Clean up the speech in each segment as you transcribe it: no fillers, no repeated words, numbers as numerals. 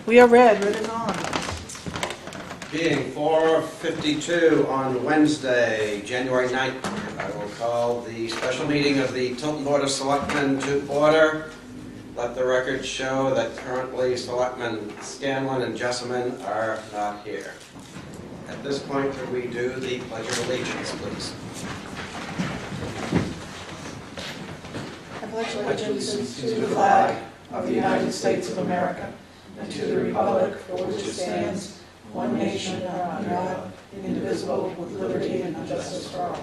We are read and on. Being 4:52 on Wednesday, January 9th, I will call the special meeting of the Tilton Board of Selectmen to order. Let the record show that currently Selectmen Scanlon and Jessamine are not here. At this point, could we do the Pledge of Allegiance, please? I pledge allegiance to the flag of the United States of America and to the republic for which it stands, one nation under God, indivisible, with liberty and justice for all.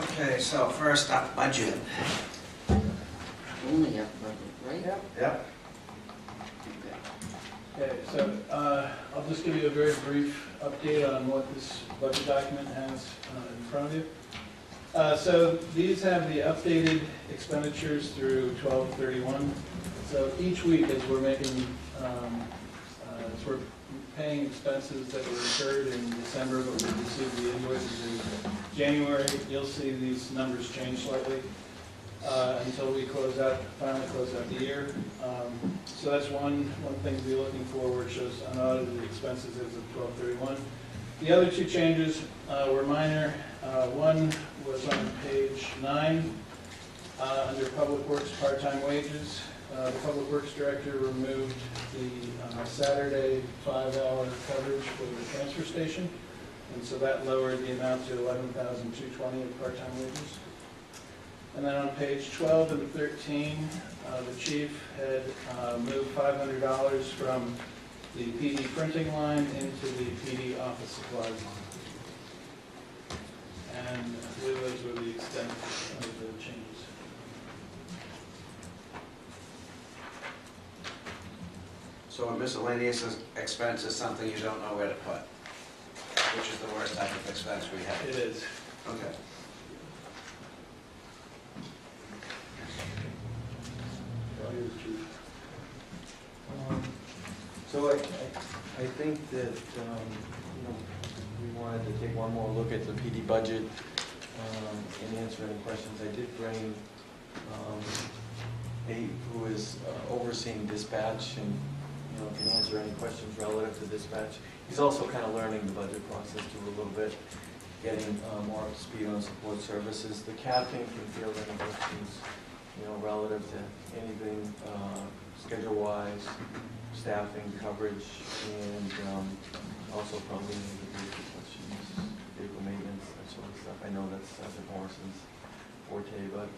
Okay, so first up, budget. Only have budget, right? Yep. Okay, so I'll just give you a very brief update on what this budget document has in front of you. So these have the updated expenditures through 12/31. So each week as we're making, as we're paying expenses that were incurred in December, but we received the invoices in January, you'll see these numbers change slightly until we finally close out the year. So that's one thing to be looking for, where it shows unaudited expenses as of 12/31. The other two changes were minor. One was on page 9 under Public Works part-time wages. The Public Works Director removed the Saturday 5-hour coverage for the transfer station, and so that lowered the amount to $11,220 of part-time wages. And then on page 12 and 13, the chief had moved $500 from the PD printing line into the PD office supplies line. And I believe those were the extent of the changes. So a miscellaneous expense is something you don't know where to put, which is the worst type of expense we have. It is. Okay. So I think that we wanted to take one more look at the PD budget and answer any questions. I did bring Nate, who is overseeing dispatch, and can answer any questions relative to dispatch. He's also kind of learning the budget process too a little bit, getting more up to speed on support services. The captain can field any questions, relative to anything schedule-wise, staffing, coverage, and also probably the vehicle questions, vehicle maintenance, that sort of stuff. I know that's Sergeant Morrison's forte, but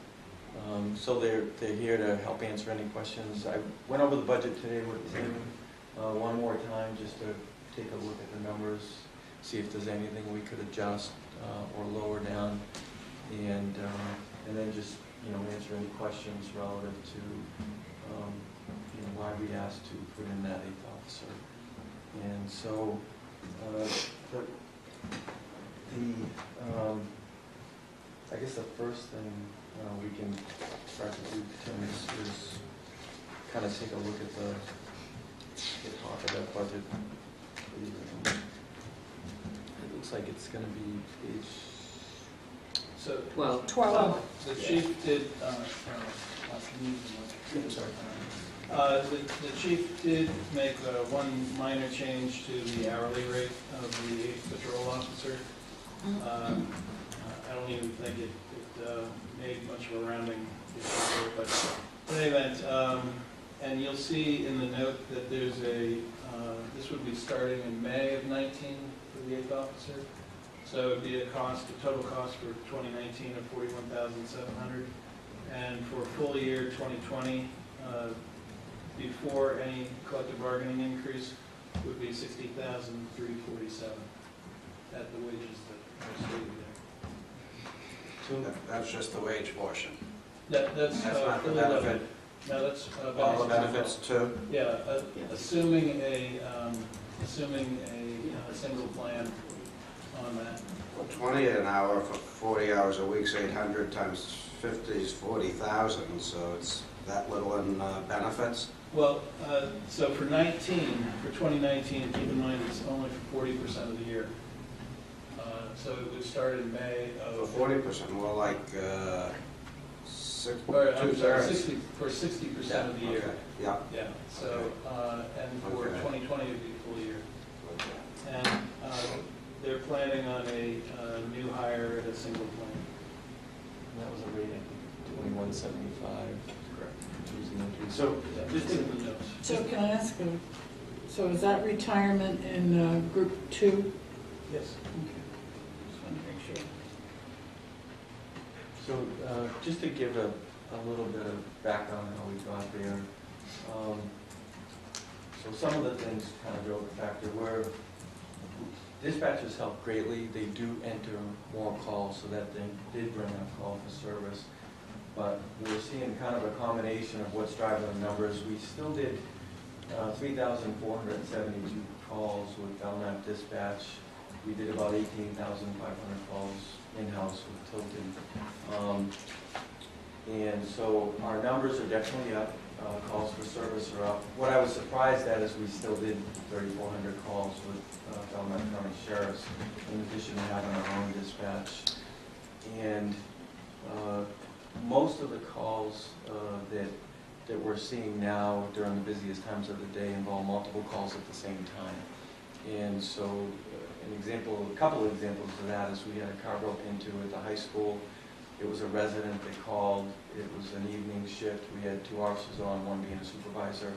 so they're here to help answer any questions. I went over the budget today with Tim one more time just to take a look at the numbers, see if there's anything we could adjust or lower down, and then just answer any questions relative to why we asked to put in that 8th officer. And so I guess the first thing we can start to do, Tim, is kind of take a look at the top of that budget. It looks like it's going to be page. So 12. the chief did, the chief did make one minor change to the hourly rate of the 8th patrol officer. I don't even think it made much of a rounding issue there, but in any event, and you'll see in the note that there's this would be starting in May of 19 for the 8th officer. So it would be a total cost for 2019 of $41,700, and for full year 2020, before any collective bargaining increase, would be $60,347 at the wages that are stated there. That's just the wage portion. That's not the full benefit. No, that's All the benefits too? Yeah, assuming a single plan on that. Well, 20 an hour for 40 hours a week's 800 times 50 is 40,000, so it's that little in benefits? Well, so for 2019, keep in mind it's only for 40% of the year. So it would start in May For of, 40%, more like or, I'm sorry, 2/3. 60% of the year. Okay, yeah. Yeah, so, and for Okay. 2020 it'd be a full year. Okay. And they're planning on a new hire at a single plant. And that was a rate, I think, 2175. Correct. Choosing entry. So, just Just to, in the notes. So can I ask, so is that retirement in group 2? Yes. Okay. Just want to make sure. so just to give a little bit of background on how we got there. So some of the things kind of drove the factor where dispatchers help greatly. They do enter more calls so that they did bring up call for service. But we're seeing kind of a combination of what's driving the numbers. We still did 3,472 calls with Belknap Dispatch. We did about 18,500 calls in-house with Tilton. And so our numbers are definitely up. Calls for service are up. What I was surprised at is we still did 3,400 calls with Belknap County Sheriffs, in addition to having our own dispatch. And most of the calls that we're seeing now during the busiest times of the day involve multiple calls at the same time. And so a couple of examples of that is we had a car broke into at the high school. It was a resident that called. It was an evening shift. We had 2 officers on, one being a supervisor.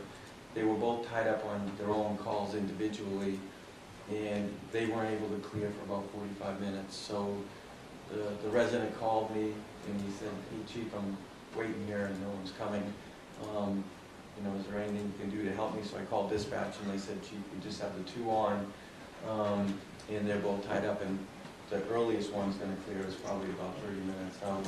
They were both tied up on their own calls individually, and they weren't able to clear for about 45 minutes. So the resident called me, and he said, "Hey, Chief, I'm waiting here and no one's coming. Is there anything you can do to help me?" So I called dispatch, and they said, "Chief, we just have the 2 on, and they're both tied up, and the earliest one's going to clear is probably about 30 minutes out."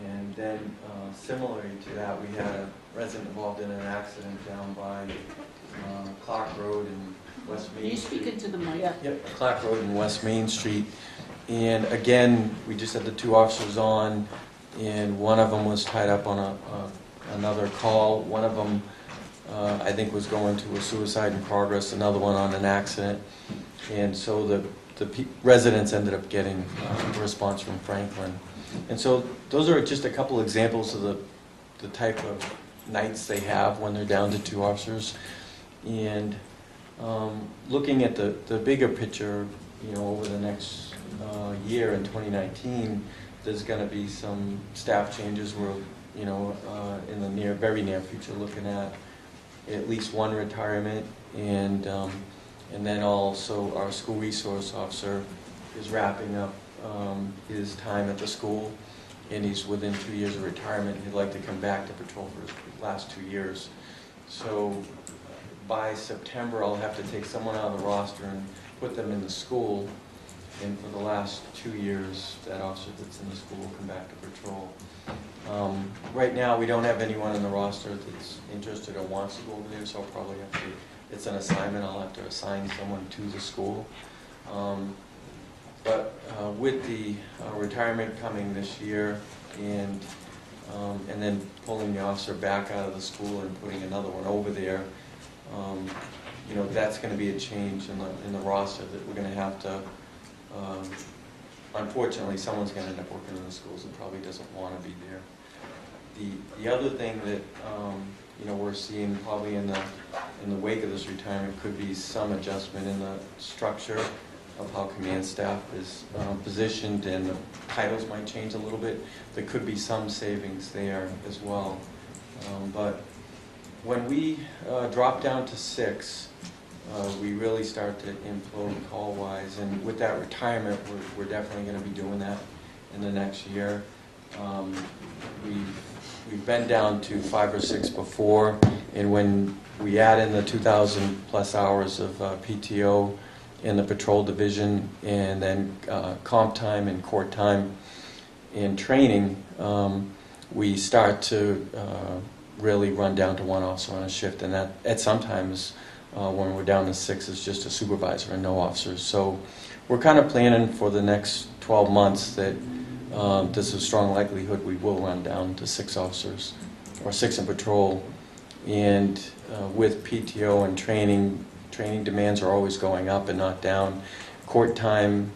And then, similarly to that, we had a resident involved in an accident down by Clark Road and West Main Can you Street. speak into the mic? Yep, Clark Road and West Main Street. And again, we just had the 2 officers on, and one of them was tied up on another call. One of them, I think, was going to a suicide in progress, another one on an accident. And so the residents ended up getting a response from Franklin. And so those are just a couple examples of the type of nights they have when they're down to 2 officers. And looking at the bigger picture, over the next year in 2019, there's going to be some staff changes. We're, in the very near future, looking at least 1 retirement, and then also our school resource officer is wrapping up his time at the school, and he's within 2 years of retirement. He'd like to come back to patrol for his last 2 years. So by September, I'll have to take someone out of the roster and put them in the school, and for the last 2 years, that officer that's in the school will come back to patrol. Right now, we don't have anyone in the roster that's interested or wants to go over there, so I'll probably have to, it's an assignment, I'll have to assign someone to the school. But with the retirement coming this year, and then pulling the officer back out of the school and putting another one over there, that's going to be a change in the roster that we're going to have to. Unfortunately, someone's going to end up working in the schools and probably doesn't want to be there. The other thing that we're seeing probably in the wake of this retirement could be some adjustment in the structure of how command staff is positioned, and the titles might change a little bit. There could be some savings there as well. But when we drop down to 6, we really start to implode call-wise, and with that retirement, we're definitely going to be doing that in the next year. We've been down to 5 or 6 before, and when we add in the 2,000 plus hours of PTO in the patrol division, and then comp time and court time and training, we start to really run down to 1 officer on a shift, and that at sometimes when we're down to 6, it's just a supervisor and no officers. So we're kind of planning for the next 12 months that there's a strong likelihood we will run down to 6 officers, or 6 in patrol. And with PTO and training demands are always going up and not down. Court time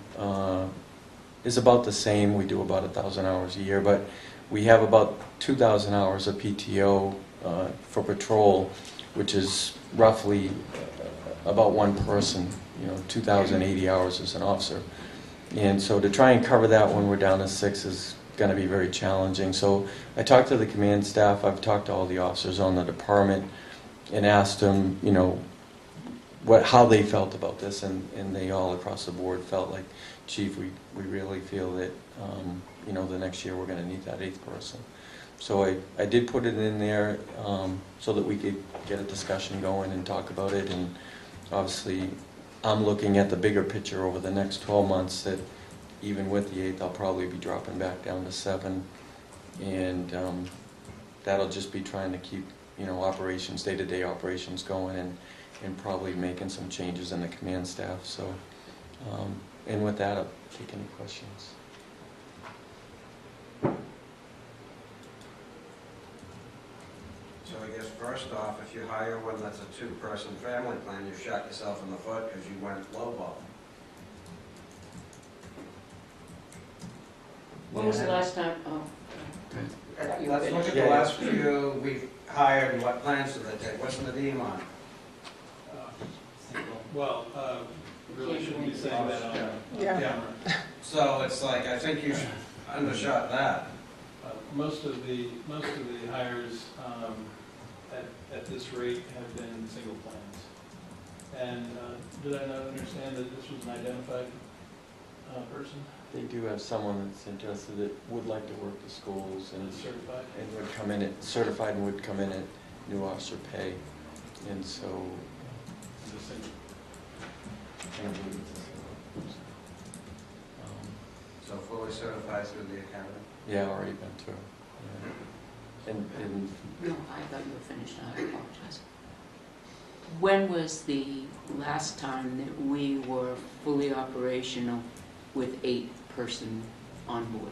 is about the same. We do about 1,000 hours a year, but we have about 2,000 hours of PTO for patrol, which is roughly about one person, 2,080 hours as an officer. And so to try and cover that when we're down to 6 is going to be very challenging. So I talked to the command staff, I've talked to all the officers on the department and asked them, how they felt about this, and they all across the board felt like, Chief, we really feel that, the next year we're going to need that 8th person. So I did put it in there so that we could get a discussion going and talk about it, and obviously I'm looking at the bigger picture over the next 12 months that even with the 8th I'll probably be dropping back down to 7, and that'll just be trying to keep operations, day-to-day operations going, and probably making some changes in the command staff. So and with that, I'll take any questions. So I guess first off, if you hire one that's a 2-person family plan, you shot yourself in the foot because you went lowball. When was the last time, I thought you were Let's look at finished. the last few we've hired, and what plans do they take? What's the name on? Well, really shouldn't be saying that on Yeah. camera. So it's like, I think you undershot that. Most of the hires at this rate have been single plans. And did I not understand that this was an identified person, They do have someone that's interested that would like to work the schools and certified? would come in at certified and would come in at new officer pay, and so Is this in- I believe it's a single person. So fully certified through the academy? Yeah, already been through. Yeah. And No, I thought you were finished, I apologize. When was the last time that we were fully operational with 8-person on board?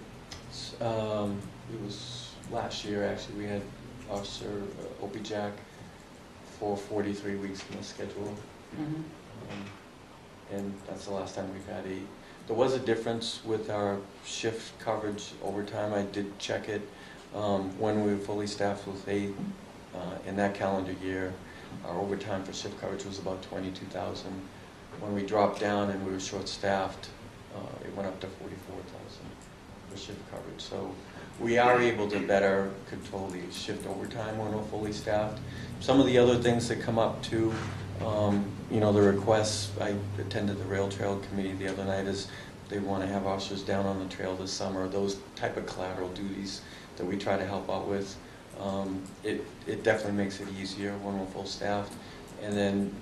it was last year actually. We had Officer Opie Jack for 43 weeks in the schedule. Mhm. And that's the last time we've had 8. There was a difference with our shift coverage overtime. I did check it. When we were fully staffed with 8 in that calendar year, our overtime for shift coverage was about 22,000. When we dropped down and we were short-staffed, it went up to 44,000 for shift coverage. So we are able to better control the shift overtime when we're fully staffed. Some of the other things that come up too, the requests, I attended the rail trail committee the other night, is they want to have officers down on the trail this summer, those type of collateral duties that we try to help out with. It definitely makes it easier when we're full staffed. And then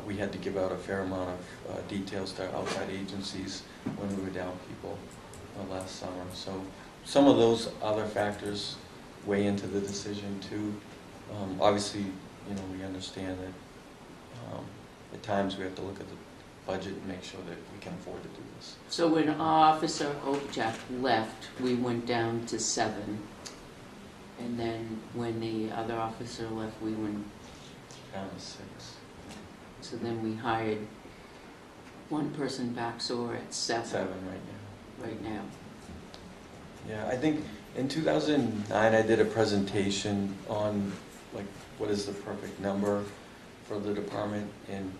we had to give out a fair amount of details to outside agencies when we were down people last summer. So some of those other factors weigh into the decision too. Obviously, we understand that at times we have to look at the budget and make sure that we can afford to do this. So when Officer Opjack left, we went down to 7. And then when the other officer left, we went, Down to 6. so then we hired one person back, so we're at 7 7 right now. right now. Yeah, I think in 2009 I did a presentation on like what is the perfect number for the department, and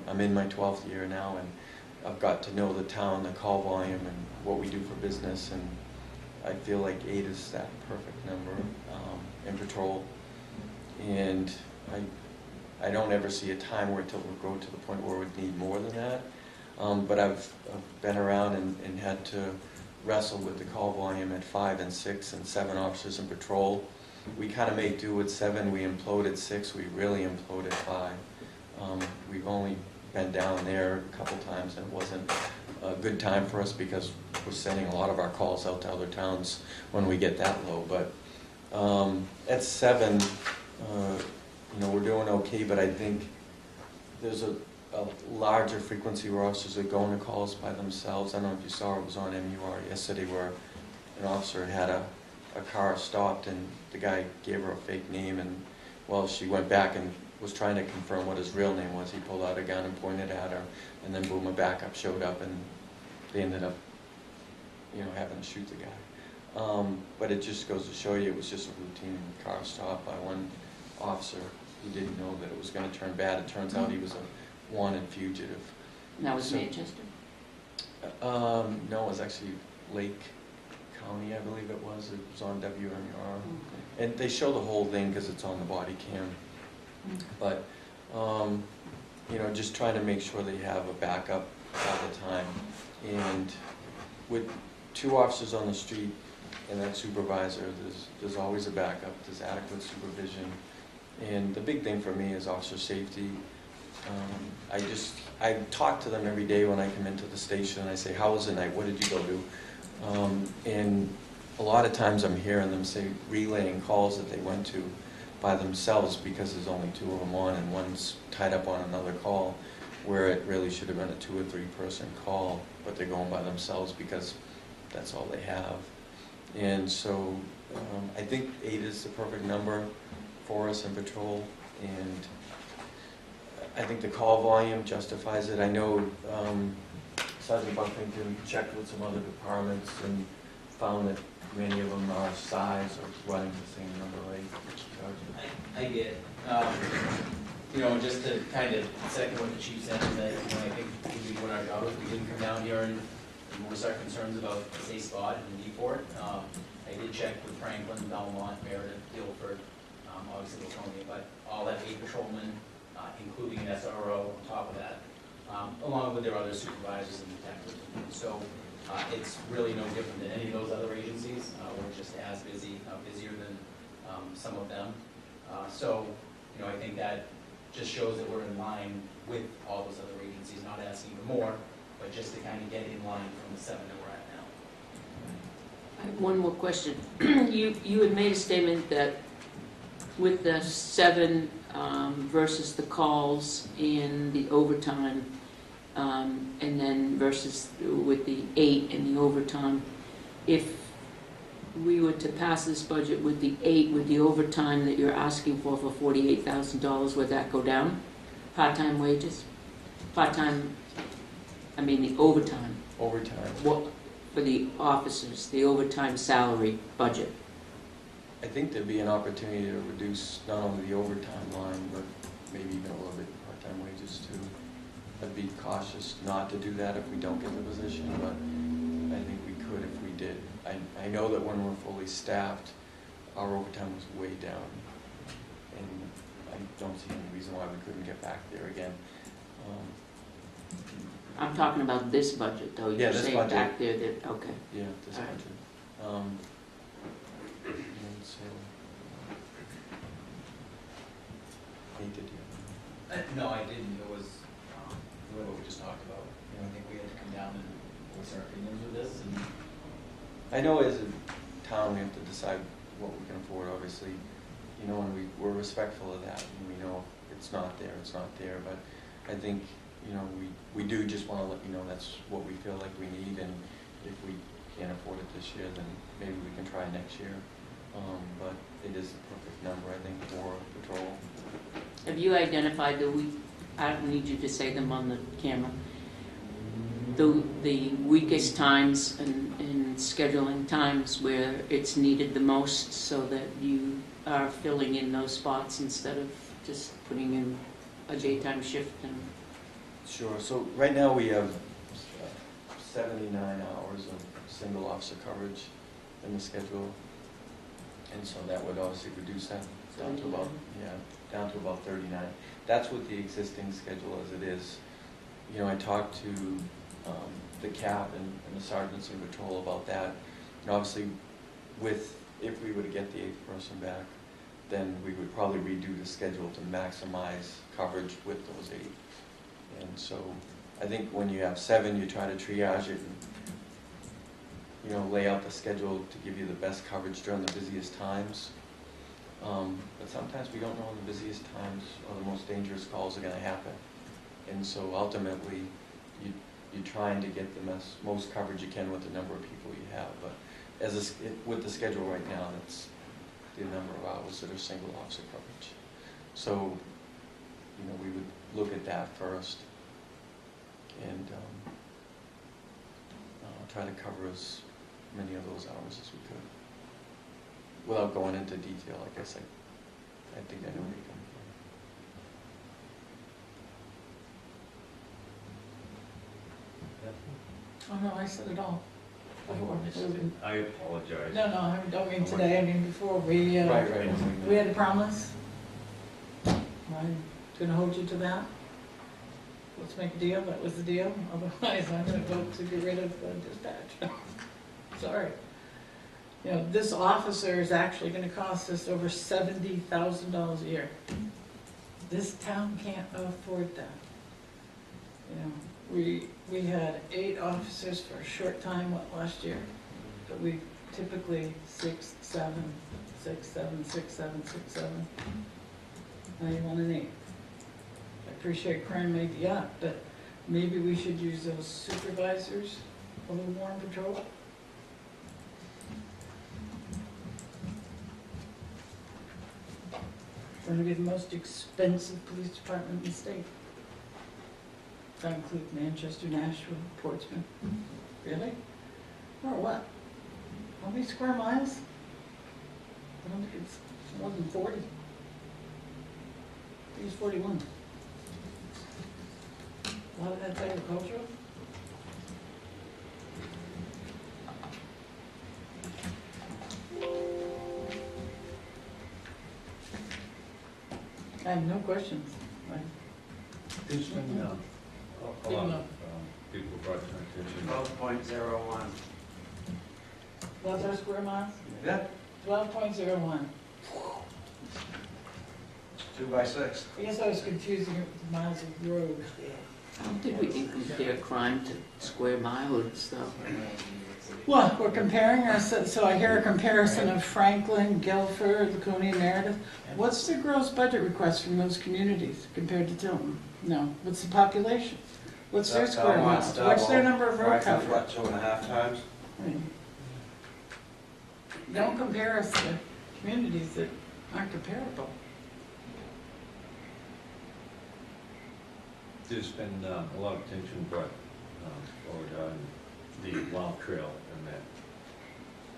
I'm in my 12th year now, and I've got to know the town, the call volume, and what we do for business, and I feel like 8 is that perfect number in patrol, and I don't ever see a time where it will grow to the point where we need more than that, but I've been around and had to wrestle with the call volume at 5 and 6 and 7 officers in patrol. We kind of made do with 7. We imploded 6. We really imploded 5. We've only been down there a couple times, and it wasn't a good time for us because we're sending a lot of our calls out to other towns when we get that low. But at 7, we're doing okay, but I think there's a larger frequency where officers are going to calls by themselves. I don't know if you saw, it was on MUR yesterday where an officer had a car stopped and the guy gave her a fake name, and well, she went back and was trying to confirm what his real name was. He pulled out a gun and pointed at her, and then boom, a backup showed up, and they ended up, having to shoot the guy. But it just goes to show you, it was just a routine car stop by one officer who didn't know that it was going to turn bad. It turns out he was a wanted fugitive. And that was So- Manchester? No, it was actually Lake County, I believe it was. It was on WMUR. Okay. And they show the whole thing because it's on the body cam. But, just trying to make sure that you have a backup all the time. And with 2 officers on the street and that supervisor, there's always a backup. There's adequate supervision. And the big thing for me is officer safety. I talk to them every day when I come into the station, and I say, how was the night? What did you go do? And a lot of times I'm hearing them say relaying calls that they went to by themselves because there's only 2 of them on and one's tied up on another call, where it really should have been a 2 or 3 person call, but they're going by themselves because that's all they have. And so I think 8 is the perfect number for us in patrol, and I think the call volume justifies it. I know Sergeant Buffington checked with some other departments and found that many of them our size are running the same number, right? Sergeant? I get it. Just to kind of second what the chief said, is that I think we doing our job. We didn't come down here and voice our concerns about a safe spot in Newport. I did check with Franklin, Belmont, Meredith, Guilford, obviously Laconia, but all that 8 patrolmen, including an SRO on top of that, along with their other supervisors and detectives. So it's really no different than any of those other agencies. We're just as busy, busier than some of them. I think that just shows that we're in line with all those other agencies, not asking for more, but just to kind of get in line from the 7 that we're at now. I have one more question. You had made a statement that with the 7 versus the calls and the overtime, and then versus with the 8 and the overtime, if we were to pass this budget with the 8, with the overtime that you're asking for $48,000, would that go down? Part-time wages? The overtime. Overtime. What, for the officers, the overtime salary budget? I think there'd be an opportunity to reduce not only the overtime line, but maybe even a little bit part-time wages too. I'd be cautious not to do that if we don't get the position, but I think we could if we did. I know that when we're fully staffed, our overtime was way down, and I don't see any reason why we couldn't get back there again. I'm talking about this budget, though. Yeah, You're this saying budget. back there that, okay. Yeah, this All right. budget. And so, hey, did you? No, I didn't. It was really what we just talked about. I think we had to come down and voice our opinions with this. And I know as a town we have to decide what we can afford, obviously, and we're respectful of that, and we know if it's not there, but I think, we do just want to let you know that's what we feel like we need, and if we can't afford it this year, then maybe we can try next year. But it is the perfect number, I think, for patrol. Have you identified I don't need you to say them on the camera, the weakest times and scheduling times where it's needed the most, so that you are filling in those spots instead of just putting in a daytime shift? And Sure, so right now we have 79 hours of single officer coverage in the schedule, and so that would obviously reduce that down to about 39. That's with the existing schedule as it is. I talked to the cap and the sergeants in patrol about that, and obviously if we were to get the 8th person back, then we would probably redo the schedule to maximize coverage with those 8. And so I think when you have 7, you try to triage it and lay out the schedule to give you the best coverage during the busiest times. But sometimes we don't know when the busiest times or the most dangerous calls are going to happen. And so ultimately, you're trying to get the most coverage you can with the number of people you have. But with the schedule right now, that's the number of hours that are single officer coverage. So you know, we would look at that first and try to cover as many of those hours as we could. Without going into detail, I guess I think I know where you're coming Oh, no, I said it all. Before. I apologize. No, I don't mean today, I mean before. We from. had a promise. I'm gonna hold you to that. Let's make a deal, that was the deal. Otherwise, I'm gonna vote to get rid of dispatch. Sorry. You know, this officer is actually gonna cost us over $70,000 a year. This town can't afford that. You know, we had 8 officers for a short time, last year? But we typically 6, 7, 6, 7, 6, 7, 6, 7. Now you want an 8. I appreciate crime may be up, but maybe we should use those supervisors a little more on patrol. We're gonna be the most expensive police department in the state. That includes Manchester, Nashville, Portsmouth. Really? Or what? How many square miles? I don't think it's more than 40. I think it's 41. A lot of that's agricultural. I have no questions. There's been a lot of people brought to my attention. 12.01. What's our square miles? Yeah, 12.01. 2 by 6. I guess I was confusing it with miles of road. How did we compare crime to square mileage, though? Well, we're comparing ourselves, so I hear a comparison of Franklin, Guilford, Laconia, Meredith. What's the gross budget request from those communities compared to Tilton? No. What's the population? What's their square miles? What's their number of road coverage? What, 2.5 times? I mean, don't compare us to communities that aren't comparable. There's been a lot of attention brought forward on the Wild Trail and that,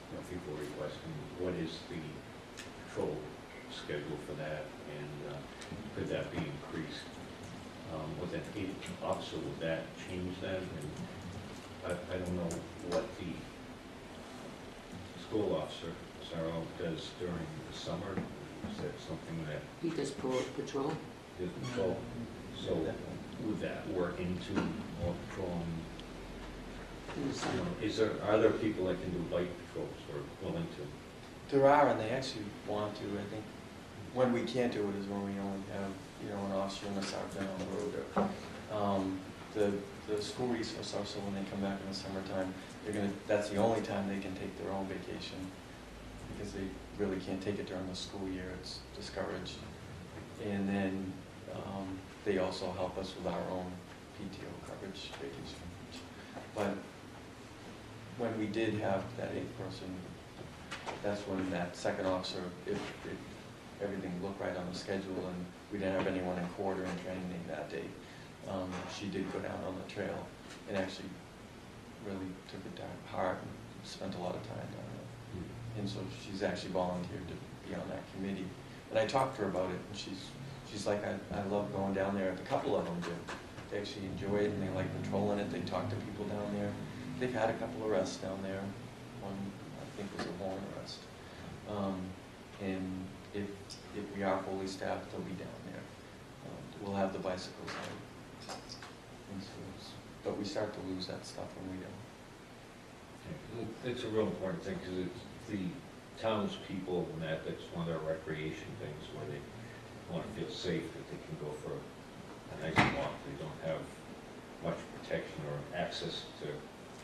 you know, people are requesting what is the patrol schedule for that and could that be increased? With an 8th officer, would that change that? And I don't know what the school officer, Sarah, does during the summer. Is that something that He does patrol? is patrol? So would that work into more patrolling? In the summer? Are there people that can do bike patrols or willing to? There are, and they actually want to, I think. When we can't do it is when we only have, you know, an officer and a sergeant on the road. The school resource officer, when they come back in the summertime, that's the only time they can take their own vacation, because they really can't take it during the school year, it's discouraged. And then they also help us with our own PTO coverage, vacation coverage. But when we did have that 8th person, that's when that second officer, if everything looked right on the schedule and we didn't have anyone in quarter and training that day, she did go down on the trail and actually really took it to heart and spent a lot of time down there. And so she's actually volunteered to be on that committee. And I talked to her about it, and she's like, I love going down there. A couple of them do. They actually enjoy it and they like patrolling it. They talk to people down there. They've had a couple of arrests down there. One, I think, was a warrant arrest. And if we are fully staffed, they'll be down there. We'll have the bicycles out. And so but we start to lose that stuff when we don't. It's a real important thing because it's the townspeople and that's one of their recreation things where they want to feel safe that they can go for a nice walk. They don't have much protection or access to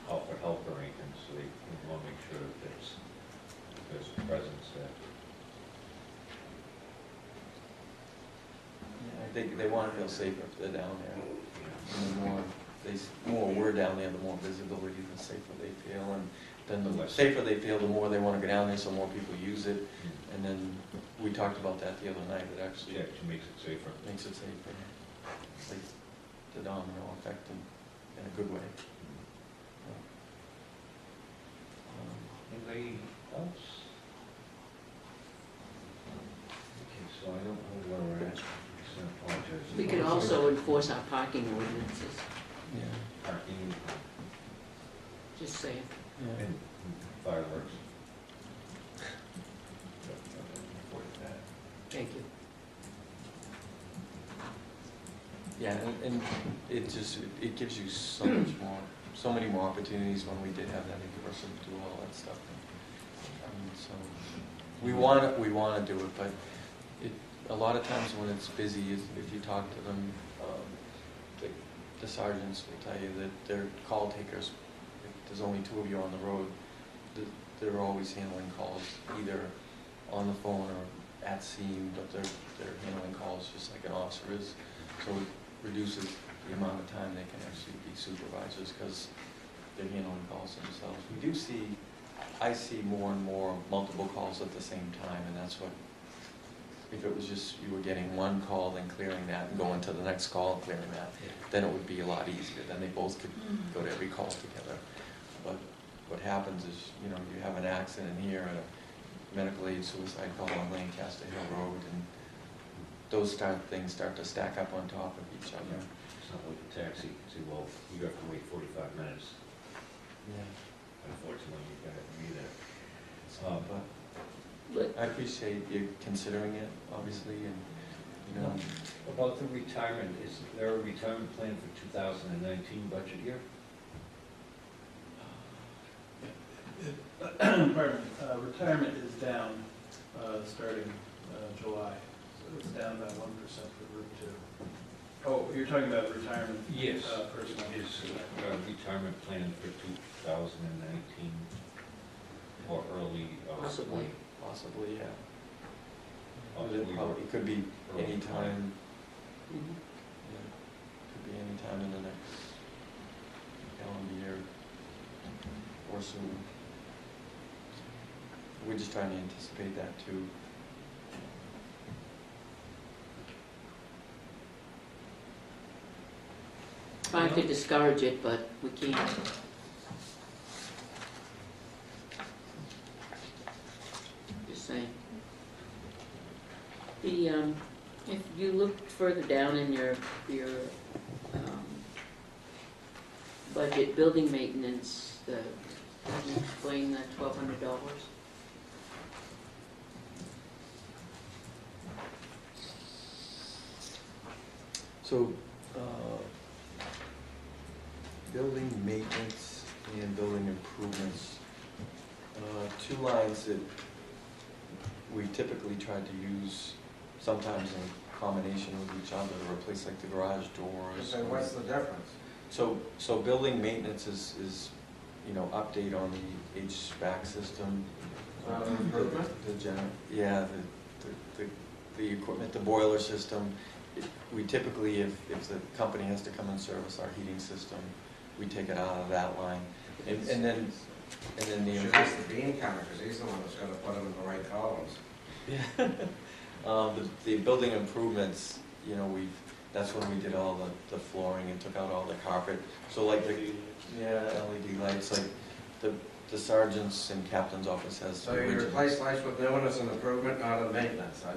help or anything, so they want to make sure that there's presence there. Yeah, I think they want to feel safer if they're down there. And the more we're down there, the more visibility, the safer they feel. And then the safer they feel, the more they want to go down there, so more people use it. And then we talked about that the other night, it actually Yeah, it makes it safer. makes it safer. It's like the domino effect in a good way. Anybody else? Okay, so I don't know where we're at, so I apologize. We could also enforce our parking ordinances, Yeah. Parking just saying. Yeah. and fireworks. Thank you. Yeah, and it just, it gives you so much more, so many more opportunities when we did have that in person to do all that stuff. So, we wanna do it, but a lot of times when it's busy, if you talk to them, the sergeants will tell you that they're call takers. If there's only 2 of you on the road, they're always handling calls, either on the phone or at scene, but they're handling calls just like an officer is. So it reduces the amount of time they can actually be supervisors because they're handling calls themselves. We do see, I see more and more multiple calls at the same time, and that's what, if it was just you were getting one call, then clearing that, and going to the next call and clearing that, then it would be a lot easier. Then they both could go to every call together. But what happens is, you know, you have an accident here and a medical aid suicide call on Lancaster Hill Road, and those things start to stack up on top of each other. It's not like a taxi, say, well, you have to wait 45 minutes. Yeah. Unfortunately, you gotta be there. But I appreciate you considering it, obviously, and, you know. About the retirement, is there a retirement plan for 2019 budget year? Pardon me, retirement is down, starting July, so it's down about 1% for Group 2. Oh, you're talking about retirement? Yes. Personnel. Is a retirement plan for 2019 or early? Possibly. Possibly, yeah. Possibly. It could be Early any time, Mhm. yeah, could be any time in the next calendar year or soon. We're just trying to anticipate that too. Trying to discourage it, but we can't. Just saying. If you look further down in your budget, building maintenance, can you explain the $1,200? So, building maintenance and building improvements, 2 lines that we typically try to use sometimes in combination with each other to replace like the garage doors. So what's the difference? So building maintenance is, you know, update on the HVAC system. Improvement? Yeah, the equipment, the boiler system. We typically, if the company has to come and service our heating system, we take it out of that line. And then the. Should ask the bean counter, because he's the one that's gonna put them in the right columns. Yeah. The building improvements, you know, that's when we did all the flooring and took out all the carpet. So like LED lights, like the sergeant's and captain's office has. So you replace lights with new ones as an improvement, not a maintenance, huh?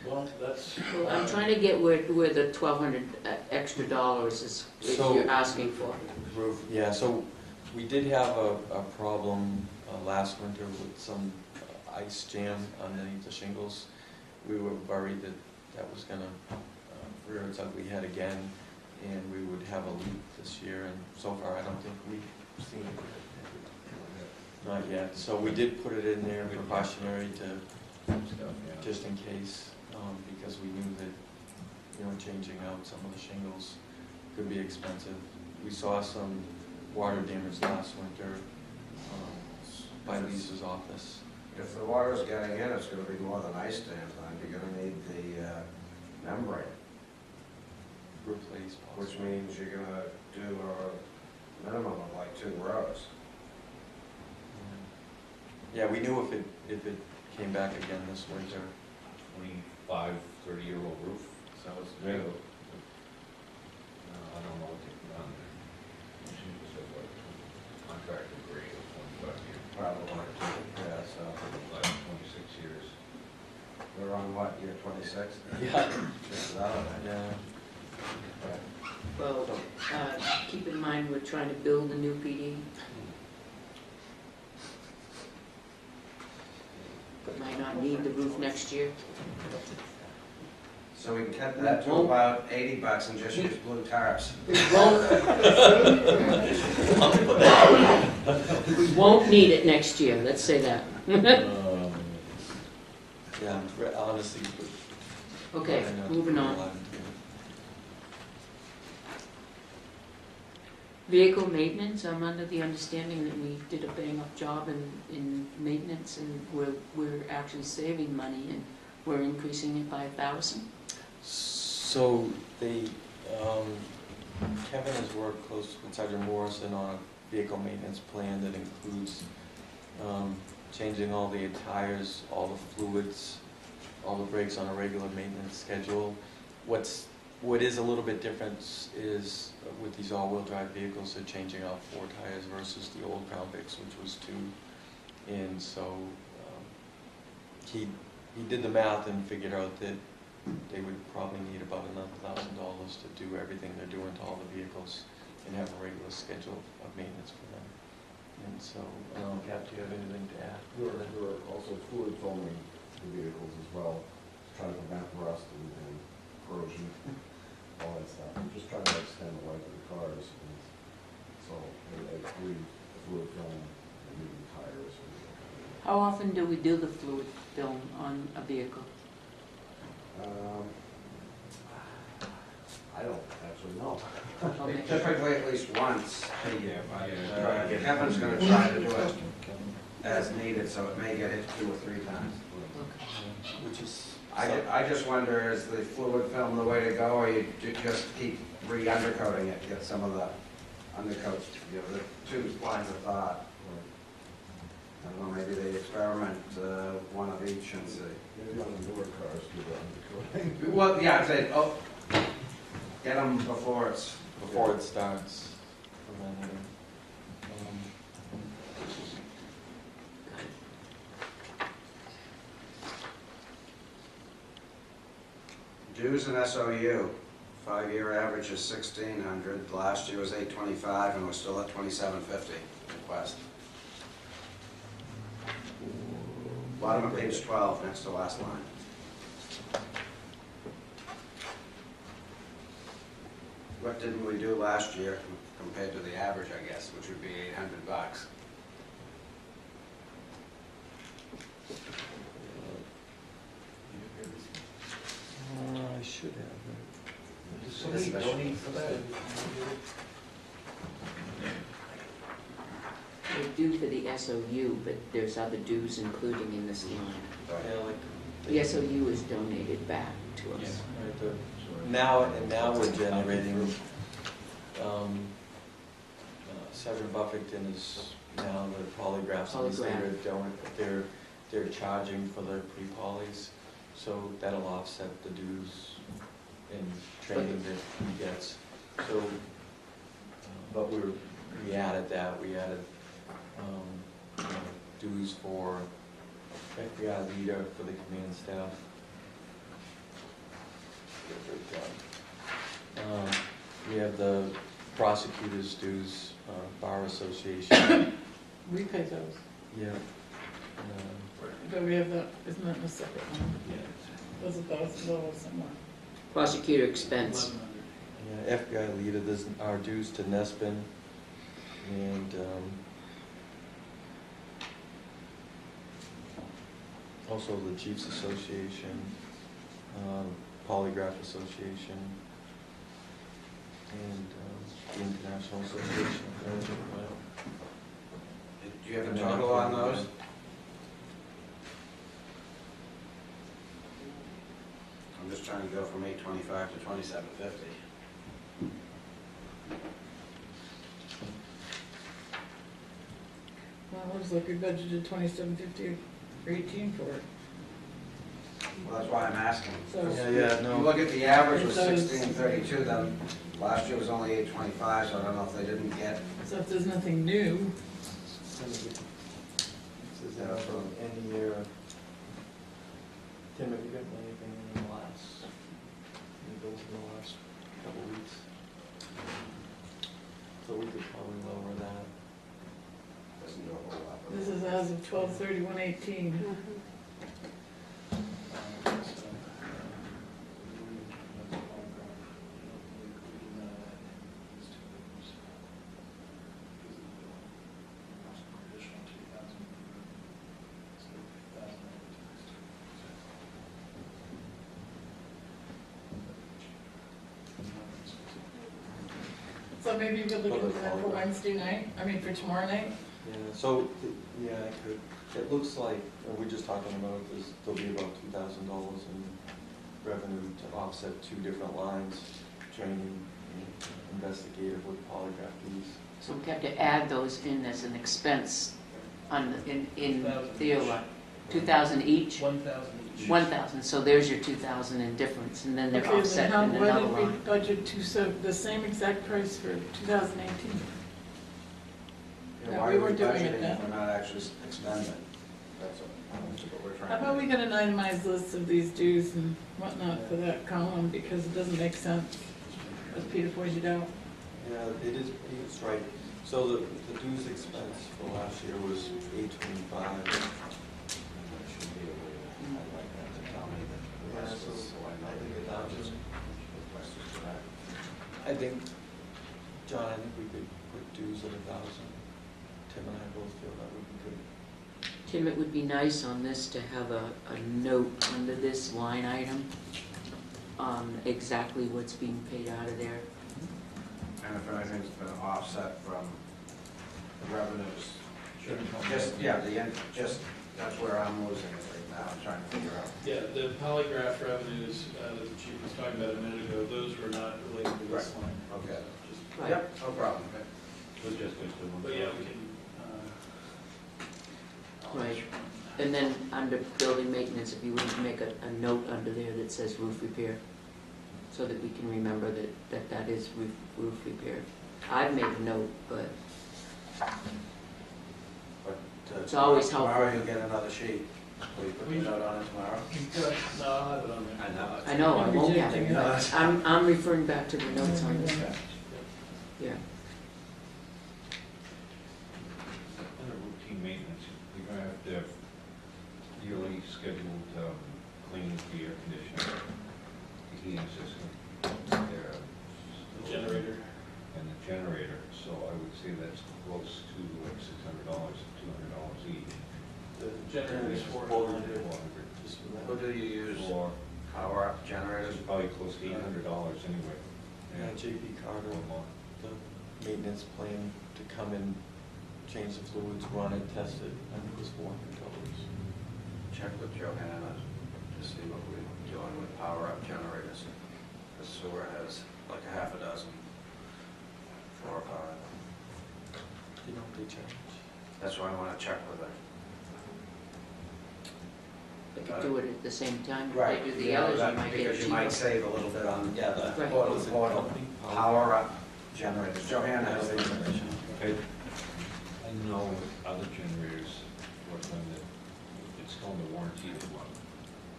Well, that's. Well, I'm trying to get where the $1,200 extra dollars is So- you're asking for. Roof, yeah, so we did have a problem last winter with some ice jam underneath the shingles. We were worried that was gonna rear its ugly head again, and we would have a leak this year, and so far I don't think we've seen it. Not yet, so we did put it in there precautionary to, just in case, because we knew that, you know, changing out some of the shingles could be expensive. We saw some water damage last winter by Lisa's office. If the water's getting in, it's gonna be more than ice dam time, you're gonna need the membrane, Replace. which means you're gonna do a minimum of like 2 rows. Yeah, we knew if it came back again this winter. 25, 30-year-old roof, so it's new. I don't know what they put on there. She was at what, contractor grade of 25 years. Probably, yeah, so Like 26 years. we're on what, year 26? Yeah. Just about, Yeah. Well, keep in mind, we're trying to build a new PD. But might not need the roof next year. So we can cut that to about $80 and just use blue tarps. We won't need it next year, let's say that. Yeah, honestly. Okay, moving on. Vehicle maintenance, I'm under the understanding that we did a bang-up job in maintenance, and we're actually saving money, and we're increasing it by 1,000. So they, Kevin has worked close with Sergeant Morrison on a vehicle maintenance plan that includes changing all the tires, all the fluids, all the brakes on a regular maintenance schedule. What is a little bit different is with these all-wheel drive vehicles, they're changing out 4 tires versus the old Crown Vics, which was 2. And so he did the math and figured out that they would probably need about another $1,000 to do everything they're doing to all the vehicles and have a regular schedule of maintenance for them. And so, Cap, do you have anything to add? There are also fluid filming the vehicles as well, to try to prevent rust and corrosion, all that stuff. We're just trying to extend the life of the cars. And so I believe the fluid film and maybe tires. How often do we do the fluid film on a vehicle? I don't actually know. Okay. Typically at least once a year, but Kevin's gonna try to do it as needed, so it may get hit 2 or 3 times. Which is, I just wonder, is the fluid film the way to go, or you just keep re-undercoating it, get some of the undercoats, the 2 lines of thought. I don't know, maybe they experiment one of each and see. Maybe on the newer cars, do the undercoating. Well, yeah, I'd say, get them before it starts. Preventative. Dues and SOU, 5-year average is $1,600. Last year was $825, and we're still at $2,750 request. Bottom of page 12, next to last line. What didn't we do last year compared to the average, I guess, which would be $800? I should have. Somebody donate for that? We're due for the SOU, but there's other dues including in this line. Yeah, like. The SOU is donated back to us. Right, now we're generating, Sergeant Buffington is now the polygraphs, and they're charging for their pre-polys, so that'll offset the dues and training that he gets. So, but we added that, we added dues for FBI leader for the command staff. We have the prosecutor's dues, bar association. We pay those. Yeah. But we have that, isn't that in a separate one? Those $1,000 somewhere. Prosecutor expense. Yeah, FBI leader, there's our dues to Nespin, and also the Chiefs Association, Polygraph Association, and the International Association. Do you have a total on those? I'm just trying to go from $825 to $2,750. Well, it looks like we budgeted $2,750 18 for it. Well, that's why I'm asking. So, If you look at the average was 1632, then last year was only 825, so I don't know if they didn't get, so if there's nothing new, This is from any year. Tim, have you gotten anything in the last, any bills in the last couple weeks? So we could probably lower that. doesn't do a whole lot. this is as of 12/31/18. So maybe you could look into that for Wednesday night, I mean for tomorrow night? Yeah, so, yeah, it could, it looks like, we're just talking about this, there'll be about $2,000 in revenue to offset two different lines, training, and investigative with polygraph fees. So we have to add those in as an expense on, in the line. 2,000 each? 1,000 each. 1,000, so there's your 2,000 in difference, and then they're Okay, offset then in why another did we line. budget the same exact price for 2018? Yeah, No, why we are weren't doing it budgeting then. if we're not actually expending? That's what we're trying to How about we get an itemized list of these dues and whatnot for that column, because it doesn't make sense, as Peter pointed out. Yeah, it is, it's right. So the dues expense for last year was $825. There should be a way to highlight that to tell me that the Yeah, rest so was, so I know I think the it down budget to- requested for that. I think, John, I think we could put dues at 1,000. Tim and I both feel that would be good. Tim, it would be nice on this to have a note under this line item, exactly what's being paid out of there. And if anything's been offset from the revenues, just, yeah, that's where I'm losing it right now, I'm trying to figure out. Yeah, the polygraph revenues that the chief was talking about a minute ago, those were not related to this line. Okay. Just- Right. Yep, no problem. So just the one. But yeah, we can. Right. And then under building maintenance, if you would make a note under there that says roof repair, so that we can remember that is roof repair. I've made a note, but But It's always helpful. Tomorrow you'll get another sheet. Will you put the note on it tomorrow? Good. No, I'll have it on there. I know. I know, I won't have Rejecting it. it. I'm referring back to the notes on this. Yeah. Under routine maintenance, you're gonna have to have yearly scheduled cleaning for your air conditioner, the heating system, The generator. and the generator. So I would say that's close to like $600, $200 each. The generator is 400. 400. Just for Who that. do you use? Or Power up generators? it's probably close to $800 anyway. Yeah, JP Carter, Or more. the maintenance plan to come and change the fluids, run it, test it, I think it was $400. Check with Johanna to see what we're doing with power up generators. The sewer has like a half a dozen, 4 or 5. You know, they charge. That's why I want to check with her. We could do it at the same time. If Right, they do the yeah, others, you that- might get because it you might cheaper. save a little bit on, yeah, the Right. portal, Was it portal, company? power up generators. Johanna has the information. I know with other generators, what when it's still under warranty to run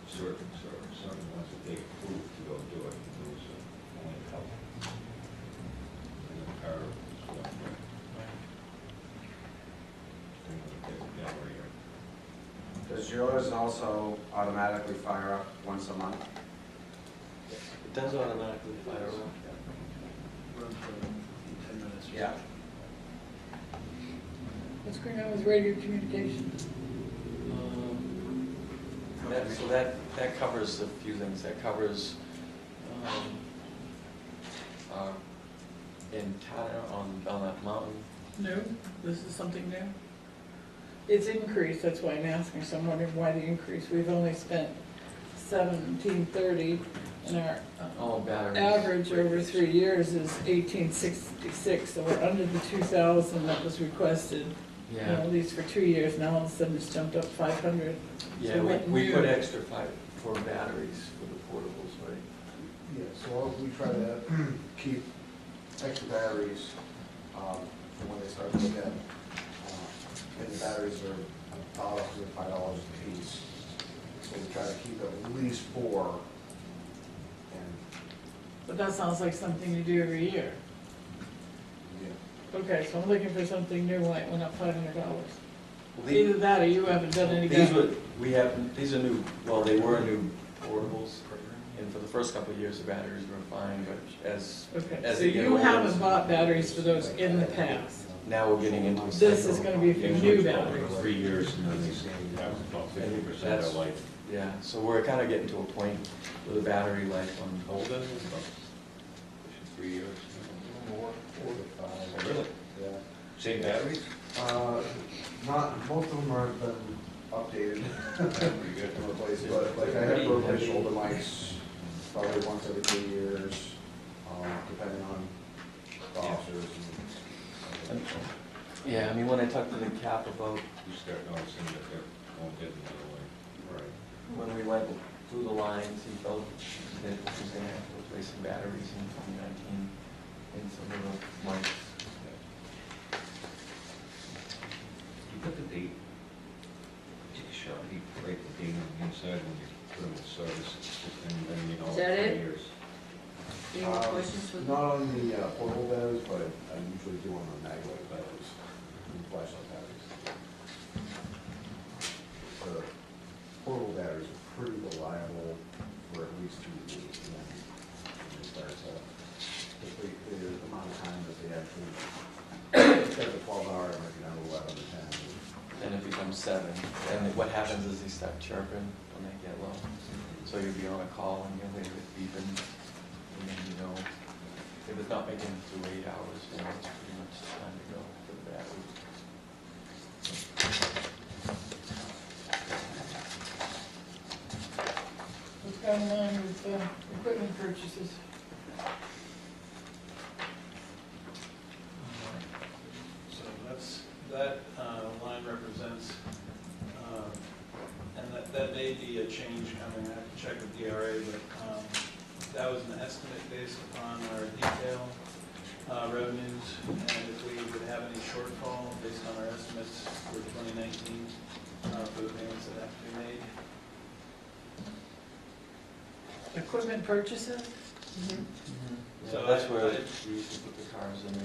certain ones that they approve to go do it, and those are only a couple. And the power is one way. Thing with the generator. Does yours also automatically fire up once a month? It does automatically fire up. Run for 10 minutes. Yeah. What's going on with radio communications? So that covers a few things. That covers our antenna on Belknap Mountain. No, this is something new. It's increased, that's why I'm asking, so I'm wondering why the increase. We've only spent $1730, and our Oh, batteries. average over 3 years is $1866, so we're under the 2,000 that was requested you know, at least for 2 years, now all of a sudden it's jumped up 500. Yeah, So what we put new- extra for batteries for the portables, right? Yeah, so we try to keep extra batteries, for when they start to look at, and the batteries are $5 a piece. So we try to keep at least 4, and, But that sounds like something you do every year. yeah. Okay, so I'm looking for something new, why it went up $500. Well, Either that or you haven't done any. These are new, well, they were new portables, and for the first couple of years, the batteries were fine, but as Okay, as so they get you older, haven't bought batteries for those in the past. now we're getting into a This is cycle. gonna be for new batteries. 3 years and then they have about 50% of life. Yeah, so we're kind of getting to a point where the battery life on Older, about 3 years. More, 4 to 5. Oh, really? Yeah. Same batteries? Not, most of them aren't been updated. Pretty good. And replaced, but like I have broken shoulder mics probably once every 2 years, depending on the officers and. Yeah, I mean, when I talked to the cap about, You start noticing that they're going dead another way. Right. when we went through the lines, he felt that he was gonna have to replace some batteries in 2019 in some of the mics. You put the date, take a shot, you write the date on the inside when you put them in service, and then you know. Is that it? 3 years. Any more questions for them? Not on the portable batteries, but I usually do on the maglev batteries, and flashlight batteries. The portable batteries are pretty reliable for at least 2 years, and then they start to deplete the amount of time that they actually, instead of 12 hours, it might be down to 11 or 10. Then it becomes 7, and what happens is they start chirping when they get low. So you'll be on a call and you'll hear it beeping, and then you know, if it's not making it through 8 hours, you know, it's pretty much time to go for the battery. What's going on with equipment purchases? So that line represents, and that may be a change coming, I have to check with DRA, but that was an estimate based upon our detail revenues, and if we would have any shortfall based on our estimates for 2019 for the payments that have to be made. Equipment purchases? So That's I- where I- we used to put the cars in there,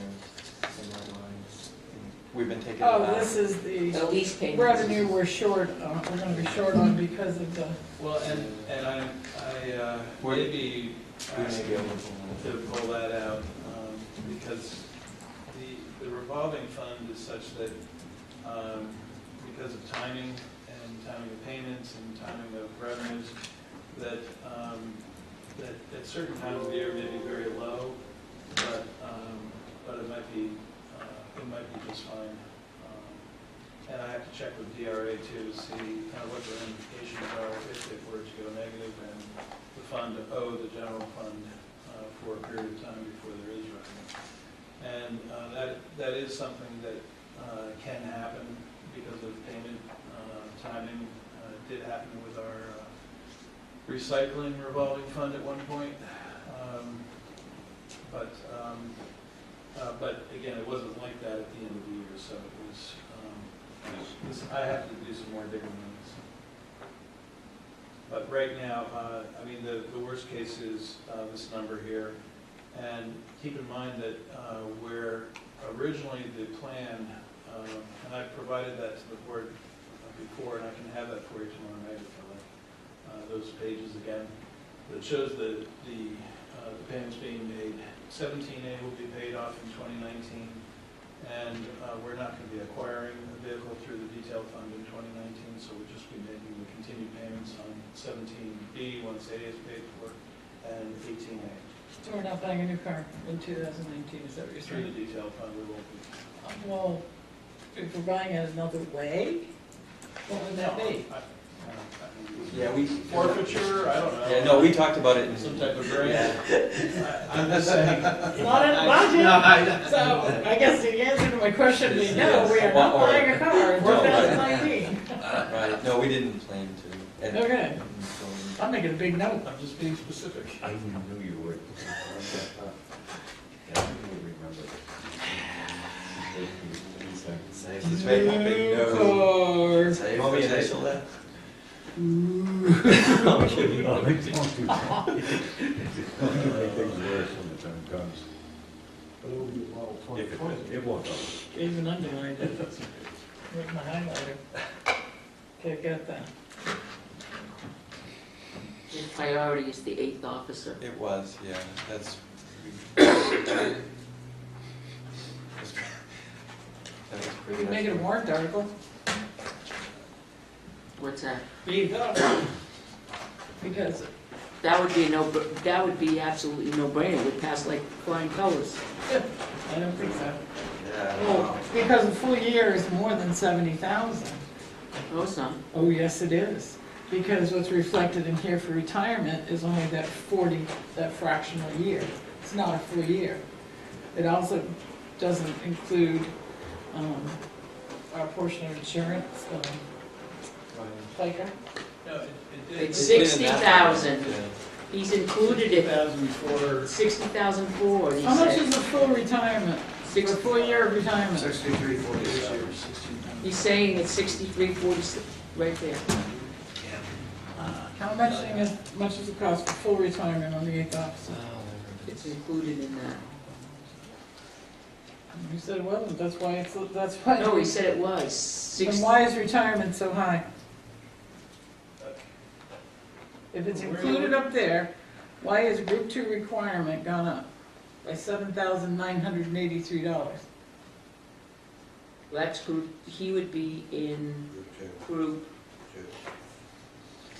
in that line. We've been taking it Oh, back. this is the The lease payments. revenue we're short, we're gonna be short on because of the, Well, and I We're- may be We may asking be able to to. pull that out, because the revolving fund is such that, because of timing and timing of payments and timing of revenues, that, that at certain times of the year may be very low, but it might be just fine. And I have to check with DRA too to see kind of what their indications are if it were to go negative and the fund owe the general fund for a period of time before there is revenue. And that is something that can happen because of payment timing. It did happen with our recycling revolving fund at one point. But again, it wasn't like that at the end of the year, so it was, I have to do some more digging on this. But right now, I mean, the worst case is this number here. And keep in mind that where originally the plan, and I provided that to the board before, and I can have that for you tomorrow night if you like, those pages again, that shows the payments being made. 17A will be paid off in 2019, and we're not going to be acquiring a vehicle through the detail fund in 2019, so we'll just be making the continued payments on 17B once A is paid for, and 18A. so we're not buying a new car in 2019, is that what you're Through the saying? detail fund, we won't be. Well, if we're buying it another way, what would that be? No, Yeah, we. forfeiture, I don't know. Yeah, no, we talked about it in. Some type of grant. Yeah. I'm just saying. Not in the budget. No, I- So I guess the answer to my question is no, we are not Or- buying a car in or- 2019. Right, no, we didn't plan to. And- Okay. so- I'm making a big note. I'm just being specific. I knew you would. Yeah, I would remember. Safe to say, big no. Car. Save You want me the to tape. initial that? No, don't do that. Don't make things worse when the time comes. But it will be, well, If it won't go. Even underlined it. With my highlighter. Okay, got that. The priority is the 8th officer. It was, yeah, that's. We could make it a warrant article. What's that? There you go. Because, That would be a no, that would be absolutely no-brainer. It would pass like flying colors. I don't think so. Yeah, Well, because a full year is more than 70,000. No, it's not. Oh, yes, it is. Because what's reflected in here for retirement is only that 40, that fractional year. It's not a full year. It also doesn't include our portion of insurance, FICA. No, it did. It's 60,000. Yeah. He's included it, 60,000 for, 60,000 for, he How much said. is a full retirement? For a full year of retirement? 6347. He's saying it's 63.46, right there. How much does it cost for full retirement on the 8th officer? It's included in that. You said it wasn't, that's why. No, he said it was. Then 60. why is retirement so high? If it's included up there, why is group 2 requirement gone up by $7,983? That's group, he would be in group,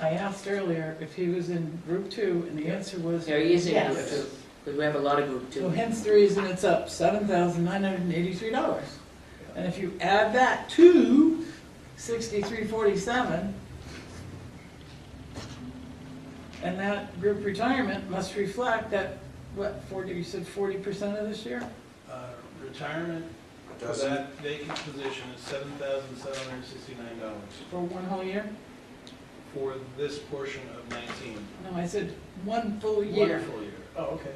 I asked earlier if he was in group 2, and the answer was there he is in group yes. 2, because we have a lot of group So 2. hence the reason it's up $7,983. And if you add that to 6347, and that group retirement must reflect that, what, 40, you said 40% of this year? retirement for Doesn't, that vacant position is $7,769 For one whole year? for this portion of 19. No, I said one full year. One full year. Oh, okay.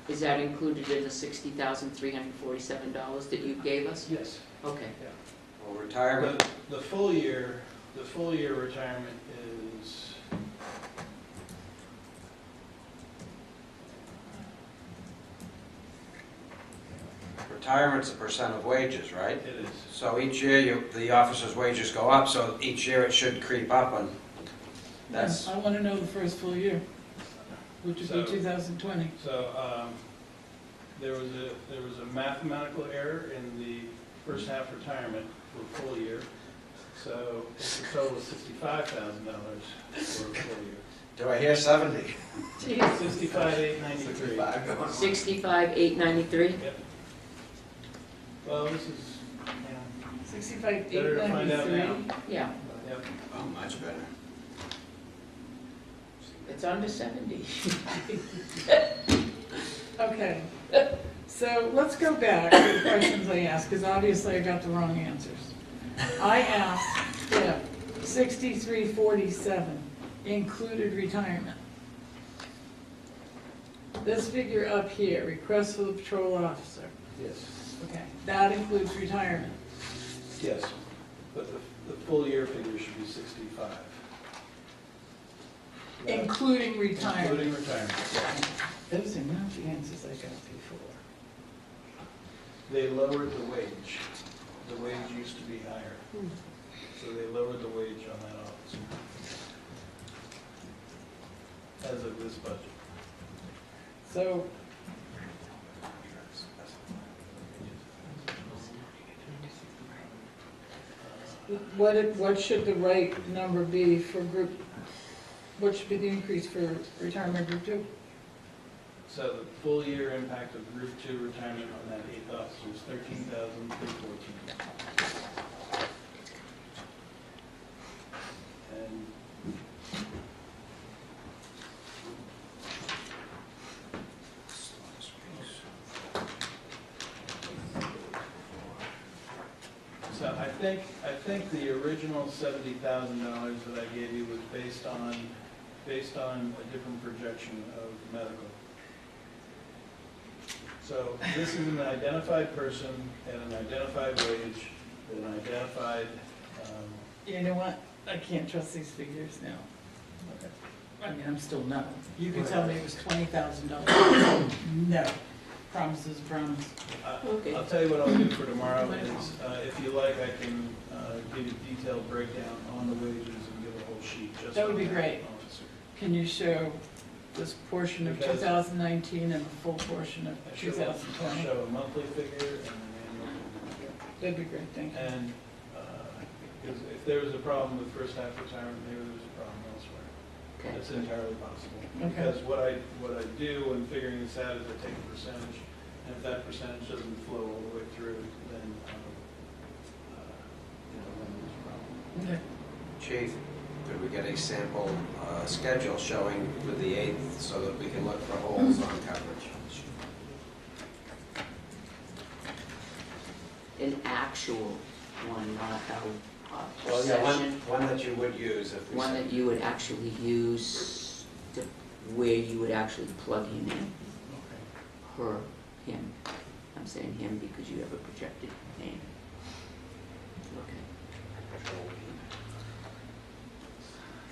Is that included in the $60,347 that you gave us? Yes. Okay. well, retirement, The full year retirement is, retirement's a percent of wages, right? it is. So each year, the officer's wages go up, so each year it should creep up, and that's, I want to know the first full year, which would be So- 2020. So, there was a mathematical error in the first half retirement for a full year. So it's a total of $65,000 for a full year. do I hear 70? Jeez. 65,893. 65,893? Yep. Well, this is, yeah, 65, better to find out 893. now. Yeah, Yep. Oh, much better. it's under 70. Okay, so let's go back to the questions I asked, because obviously I got the wrong answers. I asked if 6347 included retirement. This figure up here, request for the patrol officer, Yes. okay, that includes retirement. Yes, but the full year figure should be 65. Including retirement. Including retirement. Those are not the answers I got before. They lowered the wage. The wage used to be higher. So they lowered the wage on that officer. As of this budget. So, what should the right number be for group, what should be the increase for retirement group 2? So the full year impact of group 2 retirement on that 8th officer is $13,314. think the original $70,000 that I gave you was based on a different projection of medical. So this is an identified person at an identified wage, at an identified, You know what? I can't trust these figures now. okay. I mean, I'm still no. You could tell me it was $20,000. No. Promises, promise. Okay. I'll tell you what I'll do for tomorrow is, if you like, I can give you a detailed breakdown on the wages and give a whole sheet just. That would be on great. officer. Can you show this portion of Because- 2019 and the full portion of I show- I'll 2020? show a monthly figure and an annual figure. That'd be great, thank you. And, because if there was a problem with first half retirement, maybe there's a problem elsewhere. Okay. That's entirely possible. Okay. Because what I do when figuring this out is I take a percentage, and if that percentage doesn't flow all the way through, then, then there's a problem. Okay. Chief, could we get a sample schedule showing with the 8th so that we can look for holes on coverage? An actual one, not a Well, yeah, session. one that you would use if we One said- that you would actually use, where you would actually plug him in, her, him. I'm saying him because you have a projected name. Okay.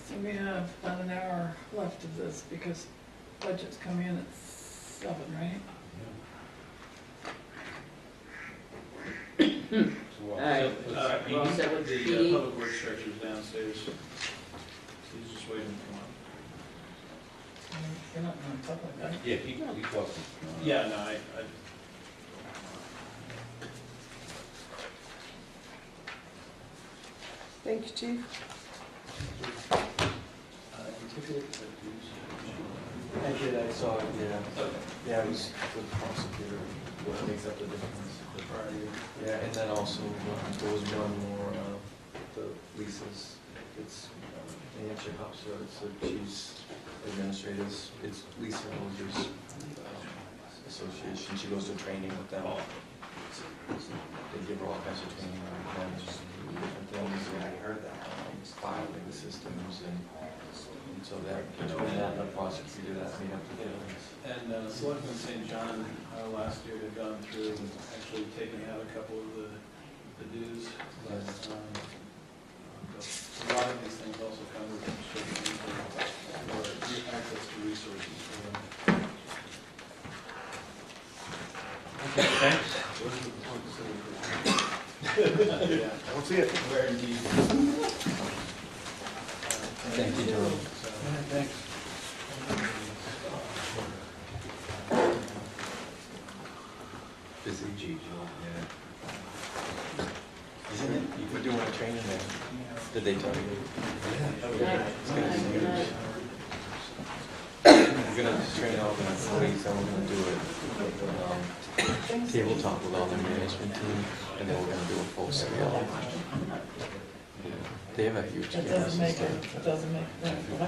So we have about an hour left of this because budget's coming in at 7, right? All right. Well, So would the be- public works structure's downstairs. He's just waiting to come up. You're not on top of that. Yeah, he talked. Yeah, no, I Thank you, Chief. I did, I saw it, yeah. Yeah, it was with the prosecutor, what makes up the difference. the prior year. Yeah, and then also, there was one more, the Lisa's, it's New Hampshire House, so it's the chief's administrators, it's Lisa Mosier's association, she goes to training with them. They give her all kinds of training on different things, and I heard that, filing the systems, and so that, between that and the prosecutor, that made up the difference. And Selectman St. John last year had gone through and actually taken out a couple of the dues. But a lot of these things also come with restrictions or access to resources for them. Thanks. Yeah, I don't see it. where indeed. Thank you, Jerome. Thanks. Busy, Gigi, yeah. Isn't it, you're doing a training there, did they tell you? It's gonna be huge. We're gonna train all the employees, and we're gonna do it, tabletop with all the management team, and then we're gonna do a full scale. They have a huge That camera doesn't make system. it, doesn't make,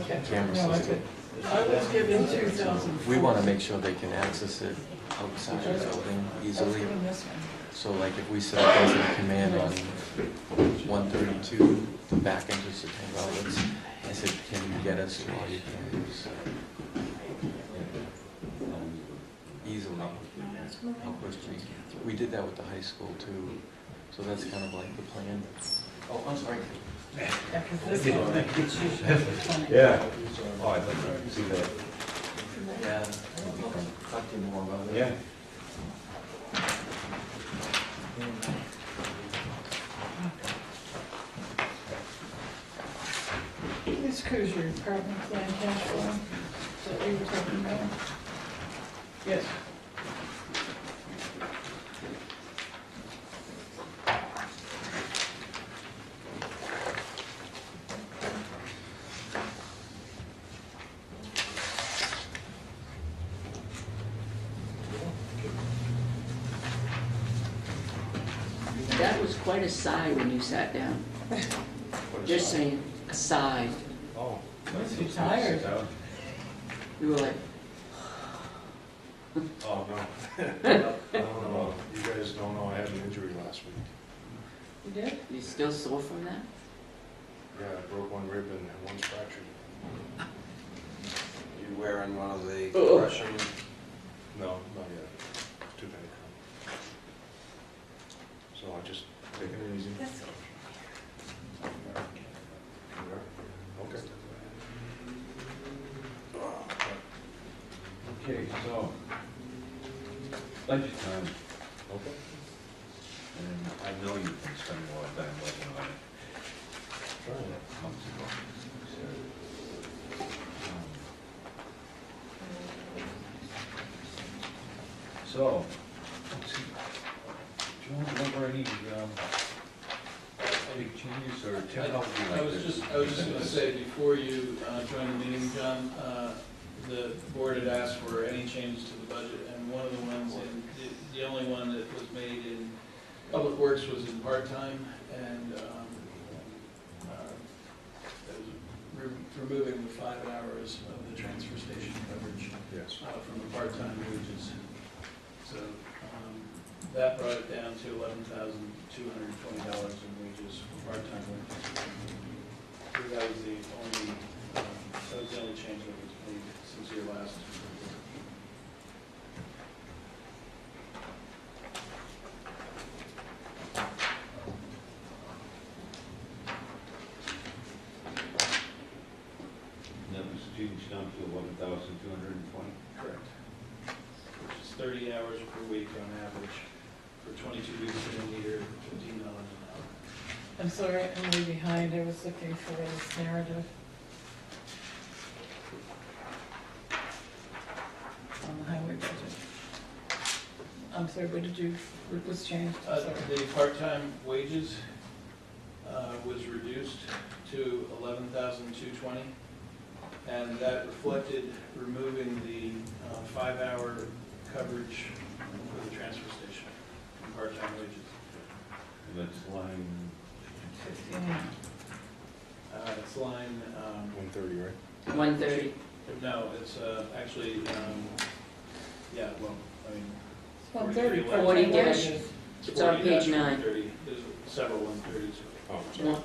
okay. Camera No, I system. could- I was given 2,000. We wanna make sure they can access it outside the building I was easily. given this one. So like if we set up as a command on 132, the back entrance to 10 outlets, I said, can you get us to all your cameras? Easily. Help us treat. We did that with the high school too, so that's kind of like the plan. Oh, I'm sorry. Yeah, 'cause this one, it's usually 20. Yeah. Oh, I'd like to see that. Yeah, talk to you more about it. Yeah. This goes your apartment plan cash flow, is that what you were talking about? Yes. That was quite a sigh when you sat down. Just saying, a sigh. Oh. Must be tired. You were like, Oh, no. You guys don't know I had an injury last week. You did? You still sore from that? Yeah, I broke one rib and one's fractured. You wearing one of the Oh. Russian? No, not yet. It's too bad. So I just taking it easy. That's Okay. Okay, so, budget time, Okay. and I know you've been spending a lot of time working on it. Months ago. So, let's see. Do you remember any big changes or technology like I was this? just gonna say, before you joined the meeting, John, the board had asked for any changes to the budget, and one of the ones, the only one that was made in Public Works was in part-time, and that was removing the 5 hours of the transfer station coverage Yes. from the part-time wages. So that brought it down to $11,220 in wages for part-time workers. So that was the only change that was made since your last. That was changed down to 11,220. Correct. Which is 30 hours per week on average, for 22 weeks in a year, $15 an hour. I'm sorry, I'm way behind, I was looking for this narrative. On the highway budget. I'm sorry, what was changed? I'm sorry. The part-time wages was reduced to $11,220, and that reflected removing the 5-hour coverage for the transfer station from part-time wages. That's line, 15. It's line, 130, right? 130. no, it's actually, yeah, well, I mean. 130. 40 dash. wages. It's on page 9. 130. There's several 130s. Oh, One-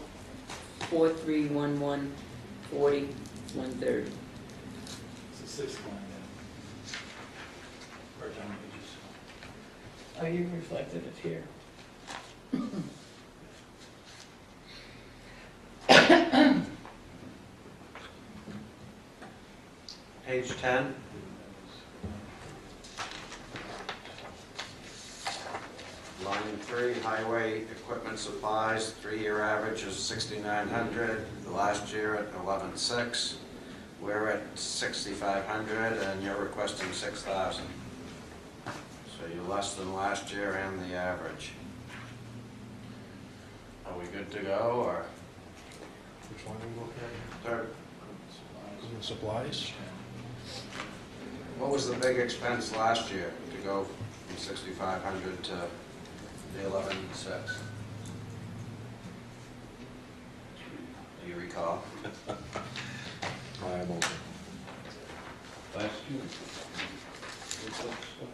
4311 40 130. It's the sixth line, yeah. Part-time wages. Oh, you reflected it here. Page 10. Line 3, highway equipment supplies, 3-year average is 6,900, the last year at 11,600. We're at 6,500 and you're requesting 6,000. So you're less than last year and the average. Are we good to go, or? Which one are we looking at? Third, Supplies? what was the big expense last year to go from 6,500 to the 11,600? Do you recall? I am open. last year. What's that stuff?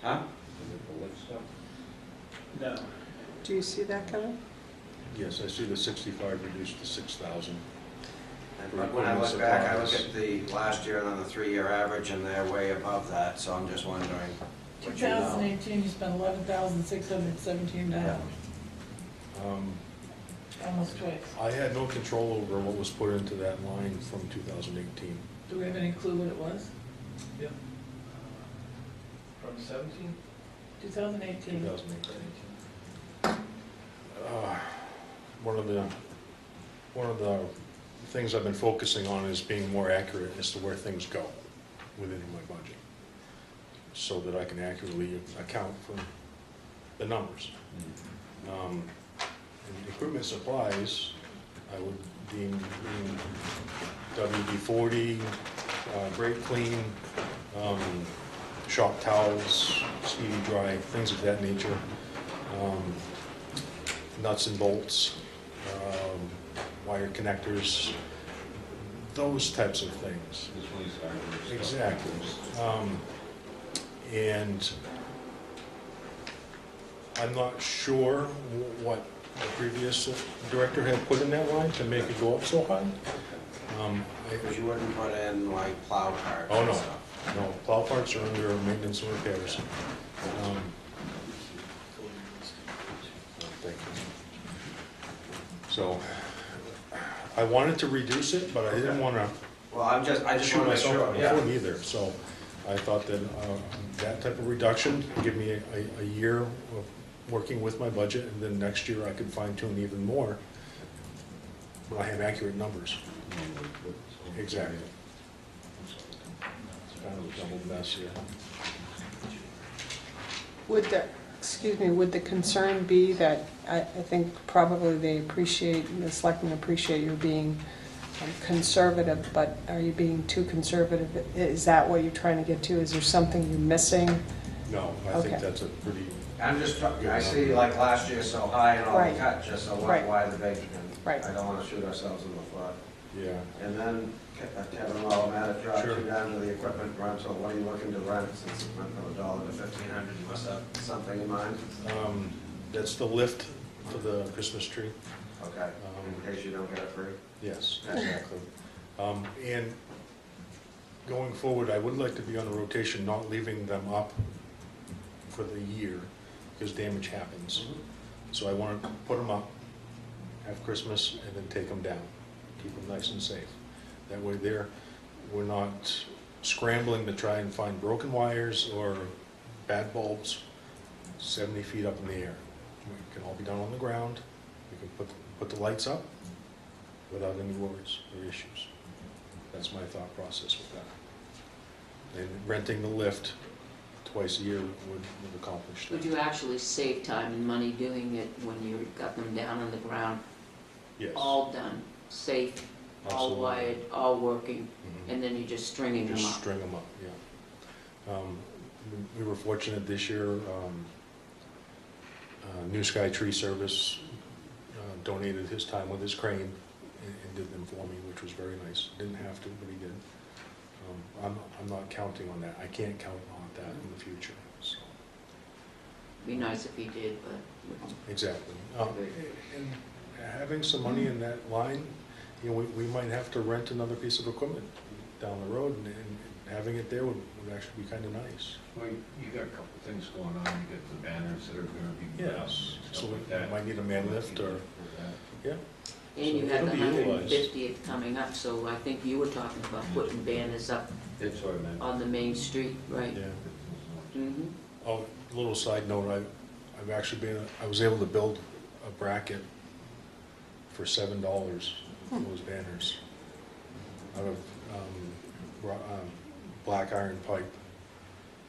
Huh? Is it the lit stuff? No. Do you see that coming? Yes, I see the 65 reduced to 6,000. But when I look back, I look at the last year and then the 3-year average, and they're way above that, so I'm just wondering what you know. 2018, you spent $11,617, almost twice. I had no control over what was put into that line from 2018. Do we have any clue what it was? Yeah. From 17? 2018. 2018. One of the things I've been focusing on is being more accurate as to where things go within my budget, so that I can accurately account for the numbers. In equipment supplies, I would deem WD-40, brake clean, shop towels, speedy dry, things of that nature, nuts and bolts, wire connectors, those types of things. This one's hardware stuff. Exactly. And I'm not sure what the previous director had put in that line to make it go up so high. Because you wouldn't put in like plow carts Oh, and no. stuff. No, plow parts are under maintenance and repairs. Thank you. So, I wanted to reduce it, but I didn't want to Well, I just shoot want to make myself sure, in the yeah. foot either. So, I thought that that type of reduction would give me a year of working with my budget, and then next year I could fine tune even more when I have accurate numbers. Exactly. It's kind of a jumbled mess here. Would the concern be that, I think probably the selectmen appreciate you being conservative, but are you being too conservative? Is that what you're trying to get to? Is there something you're missing? No, I Okay. think that's a pretty, I'm just, I see like last year so high and all the Right. cut, just so Right. why the big, and Right. I don't want to shoot ourselves in the foot. yeah. And then Kevin Automatic dropped Sure. you down to the equipment rental. What are you looking to rent since it went from $1 to $1,500? You must have something in mind? That's the lift for the Christmas tree. Okay, in case you don't get it free. Yes, exactly. And going forward, I would like to be on a rotation, not leaving them up for the year, because damage happens. So I want to put them up, have Christmas, and then take them down. Keep them nice and safe. That way we're not scrambling to try and find broken wires or bad bulbs 70 feet up in the air. It can all be done on the ground. We can put the lights up without any worries or issues. That's my thought process with that. And renting the lift twice a year would accomplish Would that. you actually save time and money doing it when you got them down on the ground, Yes. all done, safe, all Absolutely. wired, all working, Mhm. and then you're just stringing them Just up? string them up, yeah. We were fortunate this year, New Sky Tree Service donated his time with his crane and did them for me, which was very nice. Didn't have to, but he did. I'm not counting on that. I can't count on that in the future, so. Be nice if you did, but Exactly. And having some money in that line, you know, we might have to rent another piece of equipment down the road, and having it there would actually be kind of nice. Well, you got a couple of things going on, you got the banners that are gonna be put up, Yes, so stuff we like that. might need a man lift or, yeah. and So you have the it'll be utilized. 150th coming up, so I think you were talking about putting banners up That's what I meant. on the main street, right? Yeah. Mhm. Oh, little side note, I was able to build a bracket for $7 for those banners out of black iron pipe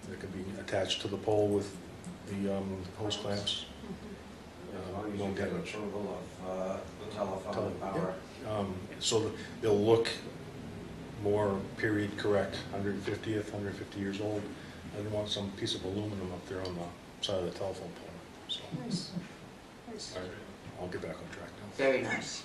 that can be attached to the pole with the hose clamps. As long as No you get damage. approval of the telephone power. So they'll look more period correct, 150th, 150 years old. I didn't want some piece of aluminum up there on the side of the telephone pole, so. Nice. Nice. All right, I'll get back on track now. Very nice.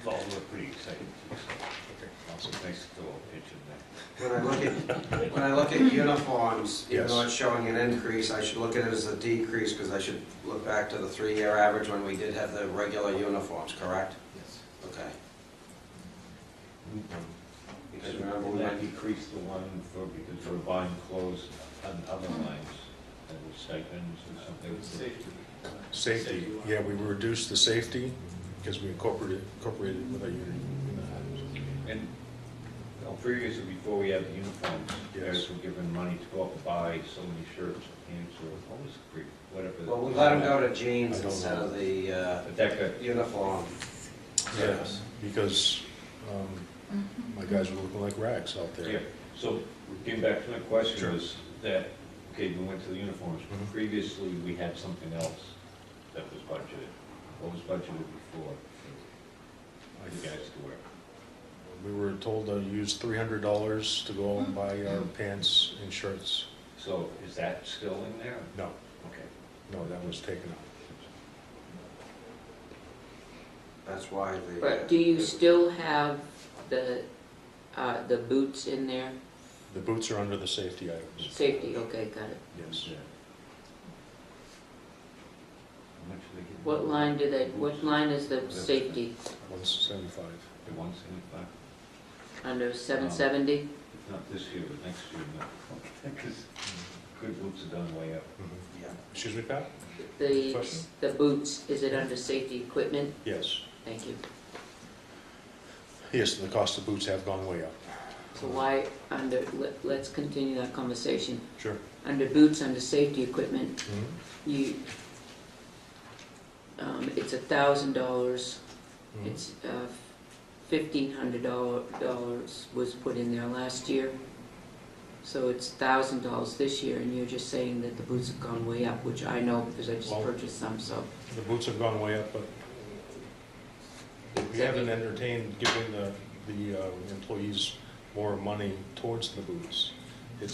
Well, we're pretty excited. Okay, Also, awesome. nice little pitch in there. When I look at uniforms, even though Yes. it's showing an increase, I should look at it as a decrease, because I should look back to the 3-year average when we did have the regular uniforms, correct? Yes. Okay. Because And remember, we that went, decreased the one because we're buying clothes on other lines, and with stipends or something. Safety, yeah, we reduced the safety because we incorporated it with our uniforms. And previously, before we had the uniforms, you Yes. guys were given money to go out and buy so many shirts or pants or what was it, whatever. well, we let them go to jeans I don't instead know. of the But that got, uniform. Yes, because my guys were looking like rags out yeah, there. so getting back to my question Sure. was that, okay, we went to the uniforms, but Mhm. previously, we had something else that was budgeted. What was budgeted before I for you guys to wear? We were told to use $300 to go and buy our pants and shirts. So is that still in there? No, Okay. no, that was taken out. That's why the. But do you still have the boots in there? The boots are under the safety items. Safety, okay, got it. Yes. How much What line is the safety? 175. The 175, Under 770? not this year, but next year, no. Because good boots are done way up. Yeah. Excuse me, Pat? The, Question? the boots, is it under safety equipment? Yes. Thank you. Yes, the cost of boots have gone way up. So why, let's continue that conversation. Sure. Under boots, under safety equipment, Mhm. you, it's $1,000. Mhm. It's $1,500 was put in there last year. So it's $1,000 this year, and you're just saying that the boots have gone way up, which I know because I just Well- purchased some, so. The boots have gone way up, but we haven't entertained giving the employees more money towards the boots. We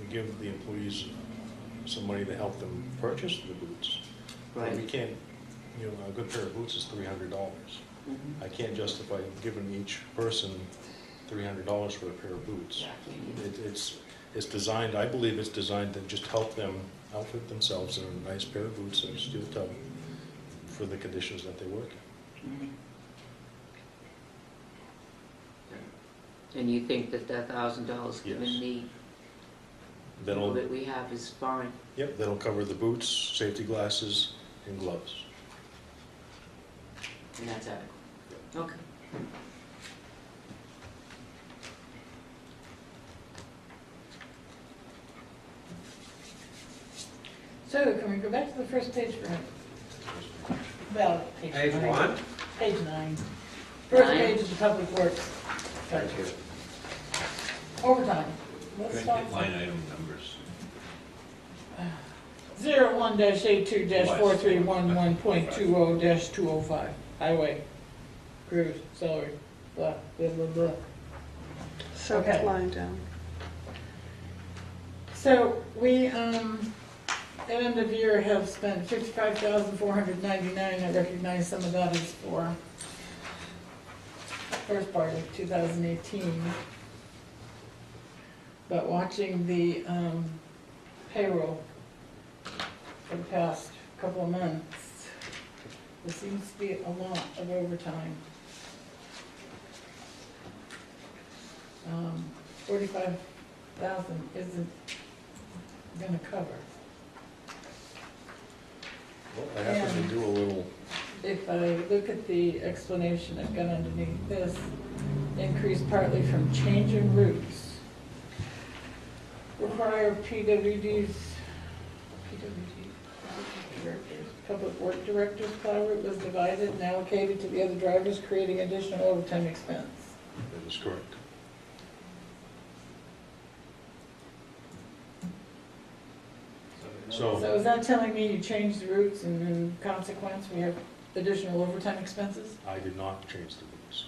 give the employees some money to help them purchase the boots. But we can't, a good pair of boots is $300. Mhm. I can't justify giving each person $300 for a pair of boots. It's designed, I believe it's designed to just help them outfit themselves in a nice pair of boots and steel toe for the conditions that they work in. Mhm. And you think that $1,000 given Yes. the That'll, people that we have is fine? yep, that'll cover the boots, safety glasses, and gloves. And that's adequate? Okay. So can we go back to the first page for a minute? Well, Page nine. 1? Page 9. First 9. page is the public works. Thank you. Overtime. Let's Can I talk. get line item numbers? 01-82-4311.20-205. Highway. Cruise, salary, blah, blah, blah, blah. Seventh Okay. line down. So we, at end of year, have spent $55,499. I recognize some of that is for first part of 2018. But watching the payroll for the past couple of months, there seems to be a lot of overtime. 45,000 isn't gonna cover. Well, I happen to do a little, If I look at the explanation I've got underneath this, increased partly from changing routes. Require PWDs, directors, public work directors, plow route was divided and allocated to the other drivers, creating additional overtime expense. that is correct. So So, is that telling me you changed the routes and in consequence we have additional overtime expenses? I did not change the routes.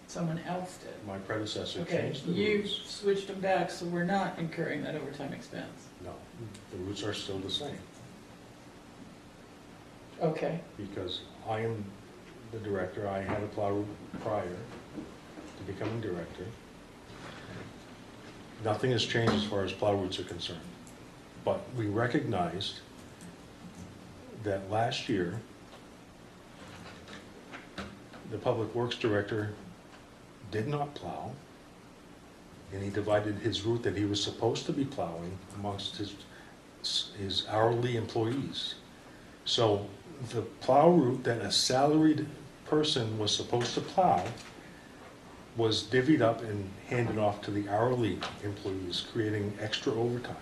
Someone else did. My predecessor Okay, changed the you routes. switched them back, so we're not incurring that overtime expense. No, the routes are still the same, Okay, because I am the director, I had a plow route prior to becoming director. Nothing has changed as far as plow routes are concerned, but we recognized that last year, the public works director did not plow, and he divided his route that he was supposed to be plowing amongst his hourly employees. So the plow route that a salaried person was supposed to plow was divvied up and handed off to the hourly employees, creating extra overtime.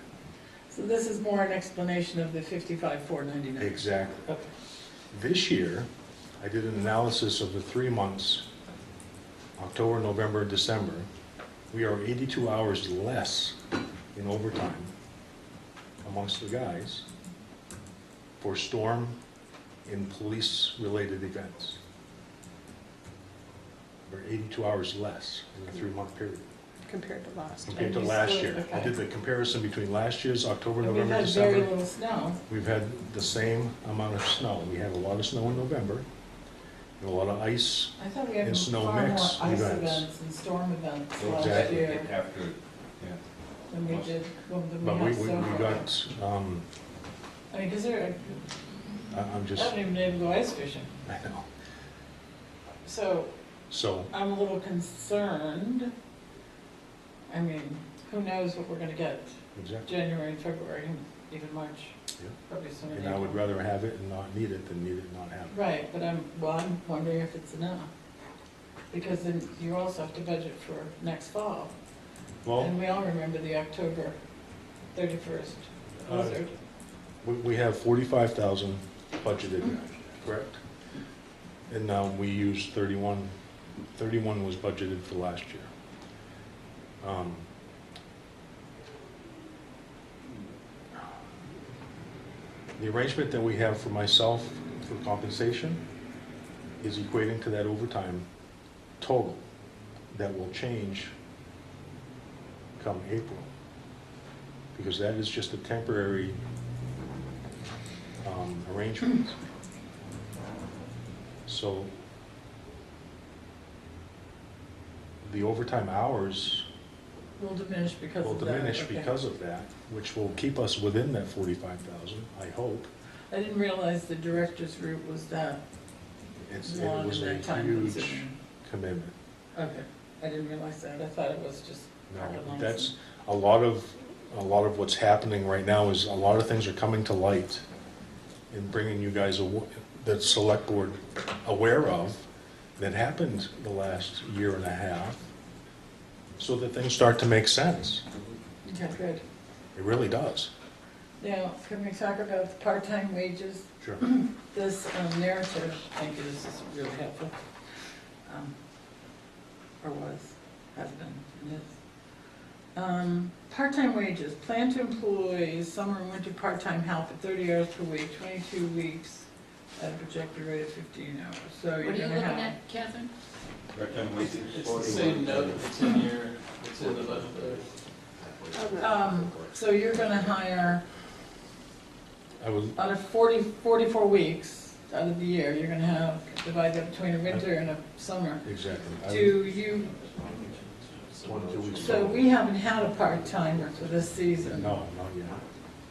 so this is more an explanation of the 55,499. Exactly. Okay. This year, I did an analysis of the 3 months, October, November, December. We are 82 hours less in overtime amongst the guys for storm and police-related events. We're 82 hours less in a 3-month period Compared to last year. compared to And you last still- year. I okay. did the comparison between last year's October, And we've November, had very December. little snow. We've had the same amount of snow. We had a lot of snow in November, and a lot of ice. I thought we had And snow far more mix ice events. events and storm events last Exactly. year After, yeah. than we did, than we But we have so far. got, I mean, because there, I'm I just, haven't even been able to go ice fishing. I know. So So, I'm a little concerned. I mean, who knows what we're gonna get exactly. January and February, and even March, Yeah. probably sooner than And I would April. rather have it and not need it than need it and not have it. Right, but I'm wondering if it's enough. Because then you also have to budget for next fall. Well, And we all remember the October 31st Uh, blizzard. we have 45,000 budgeted, correct? And now we use 31. 31 was budgeted for last year. The arrangement that we have for myself for compensation is equating to that overtime total that will change come April. Because that is just a temporary arrangement. So the overtime hours Will diminish because will of that. diminish okay. because of that, which will keep us within that 45,000, I hope. I didn't realize the director's route was that It long was and a that time huge consuming. commitment. Okay, I didn't realize that. I thought it was just. No, Long that's, a lot of what's happening right now is a lot of things are coming to light and bringing you guys, the select board, aware of that happened the last year and a half, so that things start to make sense. Okay, good. It really does. Now, can we talk about the part-time wages? Sure. This narrative, thank you, this is really helpful. Or has been, and is. Part-time wages, plan to employ summer and winter part-time help at 30 hours per week, 22 weeks at a projected rate of 15 hours. So What are you're you gonna looking have. at, Catherine? Part-time It's wages, it's the same note, it's in the budget there. So you're gonna hire, I was, out of 44 weeks out of the year, you're gonna have, divided up between a winter and a summer. exactly. Do you, 1 or 2 weeks. so we haven't had a part-timer for this season. No, not yet.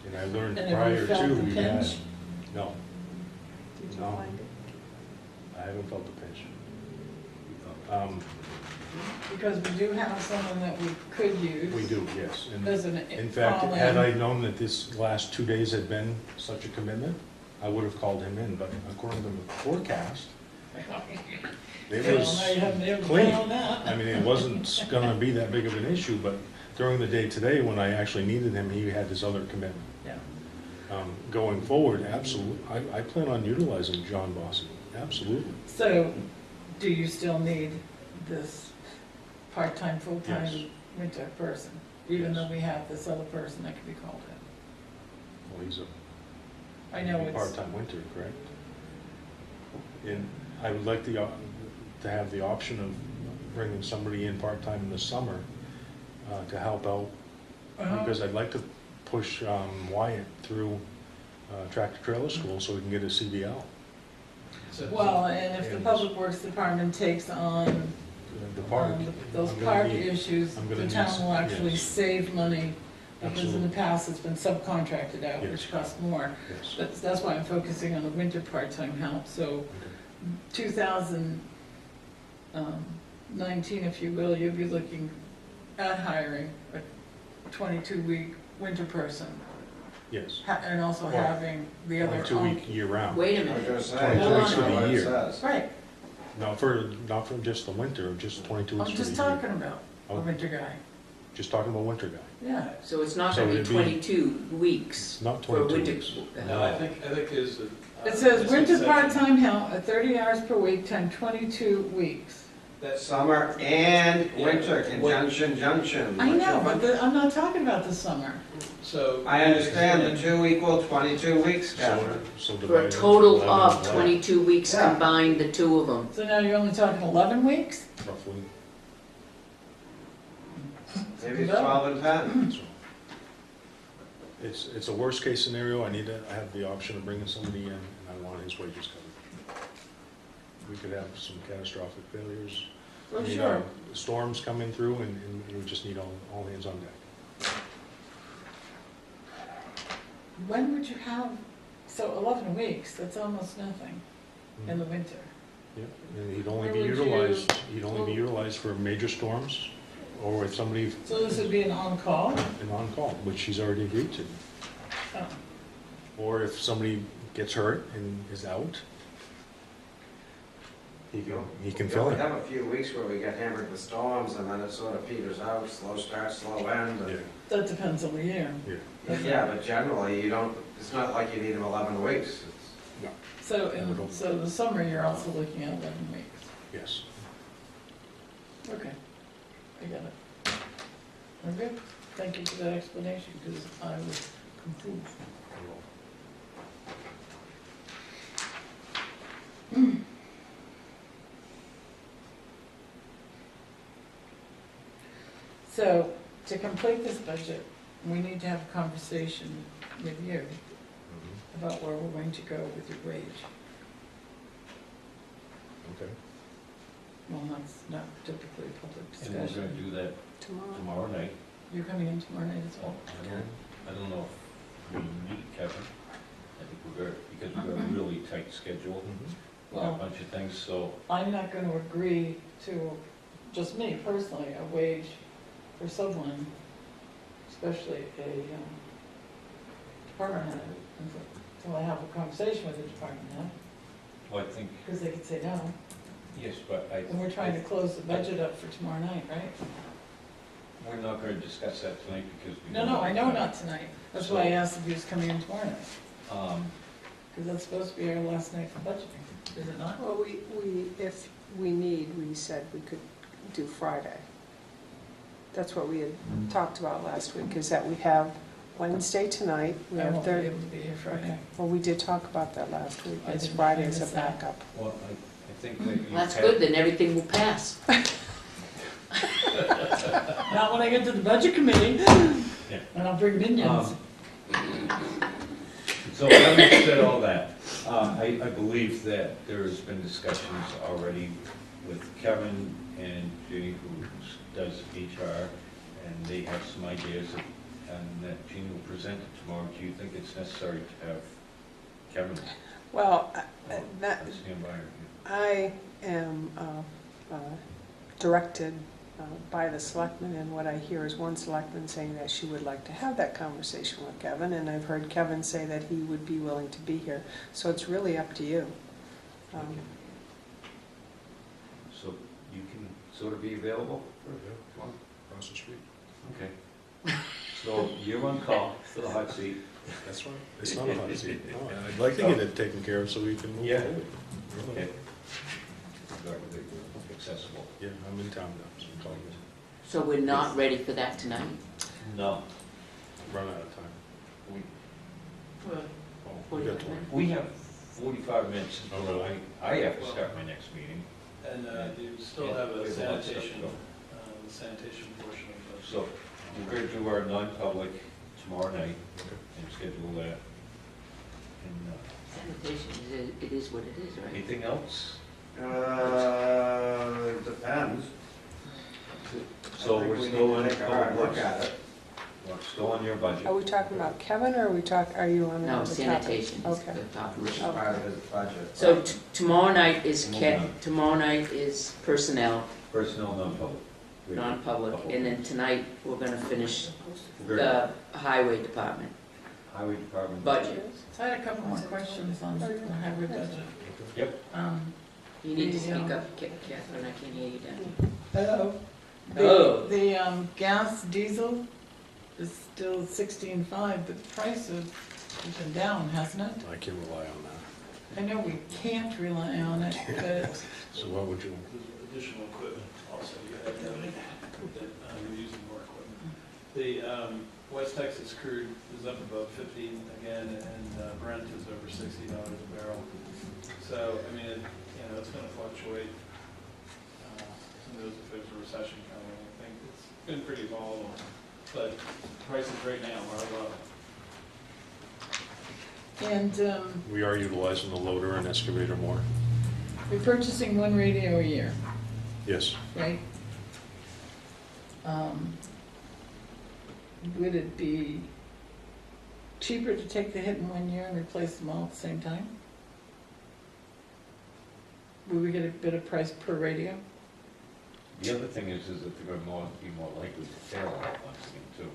And I learned And have prior you felt to, the we had, pinch? no, Did you No. find it? I haven't felt the pinch. Because we do have someone that we could use. We do, yes. And As an in fact, fall-in. had I known that this last 2 days had been such a commitment, I would have called him in, but according to the forecast, it Well, was now you haven't been able to clean. count on that. I mean, it wasn't gonna be that big of an issue, but during the day today, when I actually needed him, he had this other commitment. Yeah. Going forward, absolutely, I plan on utilizing John Bossy, absolutely. So, do you still need this part-time, Yes. full-time winter person? Even Yes. though we have this other person that can be called in? Well, he's a I know it's, part-time winter, correct? And I would like to have the option of bringing somebody in part-time in the summer to help out, because I'd like to push Wyatt through tractor trailer school so we can get a CDL. So- well, and if the And- Public Works Department takes on The park, those I'm gonna park need- issues, I'm gonna the need town some- will actually yes. save money, because in Absolutely. the past, it's been subcontracted out, Yes. which costs more. Yes. That's why I'm focusing on the winter part-time help, so 2019, if you will, you'll be looking at hiring a 22-week winter person, Yes. and also Well, having the other. 2-week year-round. Wait a I was minute. gonna say, 22 that's weeks for not the what it year. says. Right, Not for just the winter, just 22 I'm weeks for the just year. talking about a Oh. winter guy, Just talking about winter guy, yeah. So it's not So gonna be it'd be- 22 weeks not for 22 winter. weeks. No, I think is. It says winter part-time help at 30 hours per week times 22 weeks. That's summer and winter, conjunction, junction. I know, but I'm not talking about the summer. So. I understand the 2 equal 22 weeks, Catherine. So For a divided total 11 of and 22 weeks Yeah. combined, the two of them. So now you're only talking 11 weeks? Roughly. Maybe it's 12 and 10. So it's a worst-case scenario. I need to have the option of bringing somebody in, and I want his wages covered. We could have some catastrophic failures. Well, I mean, sure. Storms coming through, and we just need all hands on deck. When would you have So 11 weeks, that's almost nothing in the winter. Yeah, and he'd only Where be would utilized, you- he'd only be utilized for major storms, or if somebody, So this would be an on-call? an on-call, which she's already agreed to. Oh. Or if somebody gets hurt and is out, he can fill We in. have a few weeks where we get hammered with storms, and then it sort of peters out, slow start, slow end. Yeah, That depends on the year. yeah. Yeah, but generally, you don't, it's not like you need them 11 weeks. It's- So, so the summer, you're also looking at 11 weeks. Yes. Okay, I get it. We're good. Thank you for that explanation, because I was confused. So, to complete this budget, we need to have a conversation with you Mhm. about where we're going to go with your wage. Okay. Well, that's not typically a public And we're gonna discussion. do that tomorrow night. You're coming in tomorrow night as well? I don't know if we meet Kevin. I think we're very, because we've got a really tight schedule, Mhm. with a bunch of things, so I'm not going to agree to, just me personally, a wage for someone, especially a department head, until I have a conversation with the department head, well, I think, because they could say no. yes, but And we're trying to close the budget up for tomorrow night, right? we're not gonna discuss that tonight because we. No, don't I know have not tonight. That's why I asked if he was coming in tomorrow night, time. because that's supposed to be our last night for budgeting, is it not? Well, if we need, we said we could do Friday. That's what we had talked about last week, is that we have Wednesday tonight, we I have won't be Thursday. able to be here Friday. Well, we did talk about that last week, I it's didn't- Friday I as a missed that. backup. Well, I think that you. That's have- good, then everything will pass. Not when I get to the budget committee, Yeah. and I'll bring minions. So having said all that, I believe that there has been discussions already with Kevin and Jeannie, who does HR, and they have some ideas, and that Jeannie will present it tomorrow. Do you think it's necessary to have Kevin Well, that, stand by? I am directed by the selectmen, and what I hear is one selectman saying that she would like to have that conversation with Kevin, and I've heard Kevin say that he would be willing to be here. So it's really up to you. So you can sort of be available Yeah, tomorrow? across the street. Okay. So you're on call for the hot seat. That's fine. It's not a hot seat. No, I'd like to get it taken care of so we can move Yeah. forward. Really. Okay. Accessible. Yeah, I'm in town now, so I'm talking. So we're not ready for that tonight? No. Run out of time. We, Oh, we got 20. we have 45 minutes Oh, until really? I have to start my next meeting. And you still have a There's a lot of stuff sanitation, to go. the sanitation portion of the. So we're going to do our non-public tomorrow night Okay. and schedule that. And Sanitation, it is what it is, right? anything else? It depends. So I think we're we still need in to take a hard public look works. at it. We're still on your budget. Are we talking about Kevin, or are you on No, another topic? sanitation is Okay. the topic. Which is part of his budget. So tomorrow night is Moving on. tomorrow night is personnel, Personnel non-public. non-public, and then tonight we're gonna finish Very- the highway department Highway Department. budget. So I had a couple more questions on the highway budget. Yep. You need to The, speak up, Catherine, I can't hear you down. Hello. Oh. The gas diesel is still 16.5, but the price has been down, hasn't it? I can rely on that. I know we can't rely on it, but So what would you, There's additional equipment also, you had noted that we're using more equipment. The West Texas crude is up above 50 again, and Brent is over $60 a barrel. So, I mean, it's gonna fluctuate. Who knows if there's a recession coming, I think it's been pretty volatile, but prices right now are low. and we are utilizing the loader and excavator more. we're purchasing one radio a year, Yes. right? Would it be cheaper to take the hit in 1 year and replace them all at the same time? Will we get a better price per radio? The other thing is that they're gonna be more likely to fail all at once too.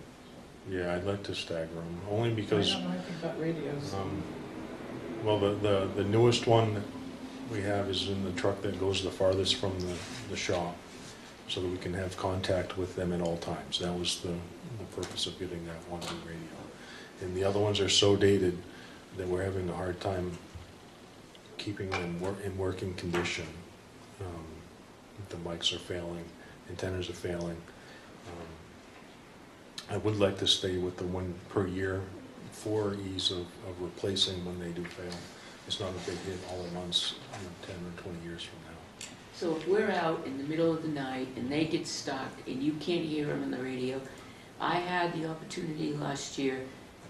Yeah, I'd like to stagger them, only I because, don't know anything about radios. well, the newest one that we have is in the truck that goes the farthest from the shop, so that we can have contact with them at all times. That was the purpose of getting that one new radio. And the other ones are so dated that we're having a hard time keeping them in working condition. The mics are failing, antennas are failing. I would like to stay with the one per year for ease of replacing when they do fail. It's not a big hit all at once, 10 or 20 years from now. So if we're out in the middle of the night and they get stuck and you can't hear them on the radio, I had the opportunity last year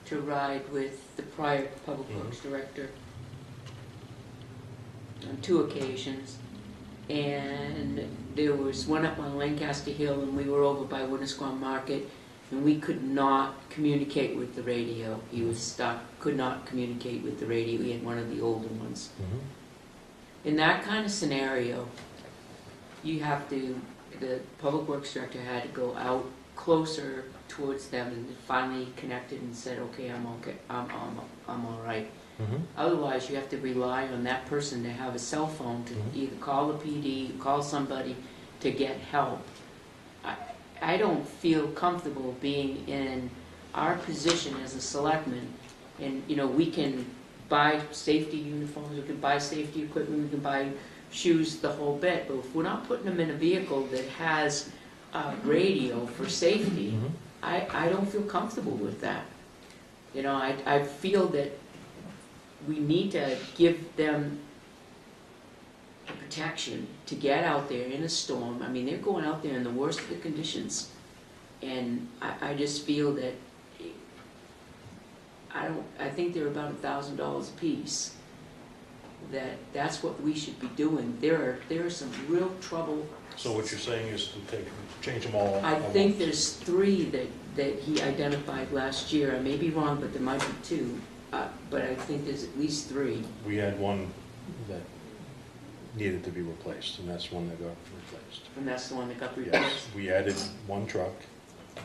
to ride with the prior Public Works Director on 2 occasions. And there was one up on Lancaster Hill and we were over by Winnisquam Market and we could not communicate with the radio. He was stuck, could not communicate with the radio. He had one of the older ones. In that kind of scenario, you have to, the Public Works Director had to go out closer towards them and finally connected and said, okay, I'm all right. Otherwise, you have to rely on that person to have a cell phone to either call the PD, call somebody to get help. I don't feel comfortable being in our position as a selectman, and we can buy safety uniforms, we can buy safety equipment, we can buy shoes, the whole bit, but if we're not putting them in a vehicle that has a radio for safety, I don't feel comfortable with that. I feel that we need to give them the protection to get out there in a storm. I mean, they're going out there in the worst of the conditions. And I just feel that, I think they're about $1,000 a piece. That's what we should be doing. There are some real trouble. So what you're saying is to change them all? I think there's 3 that he identified last year. I may be wrong, but there might be 2. But I think there's at least 3. We had one that needed to be replaced, and that's one that got replaced. And that's the one that got replaced. Yes, we added one truck,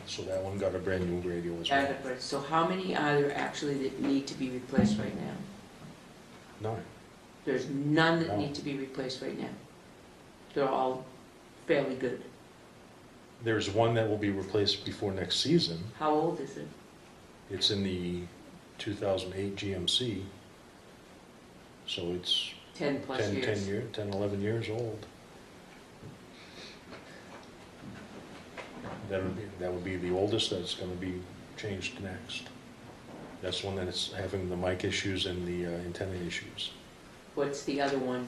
so that one got a brand new radio as well. So how many are there actually that need to be replaced right now? 9. There's none that No. need to be replaced right now. They're all fairly good. There's one that will be replaced before next season. How old is it? It's in the 2008 GMC, so it's 10 plus 10, years. 11 years old. That would be the oldest that's going to be changed next. That's one that's having the mic issues and the antenna issues. What's the other one?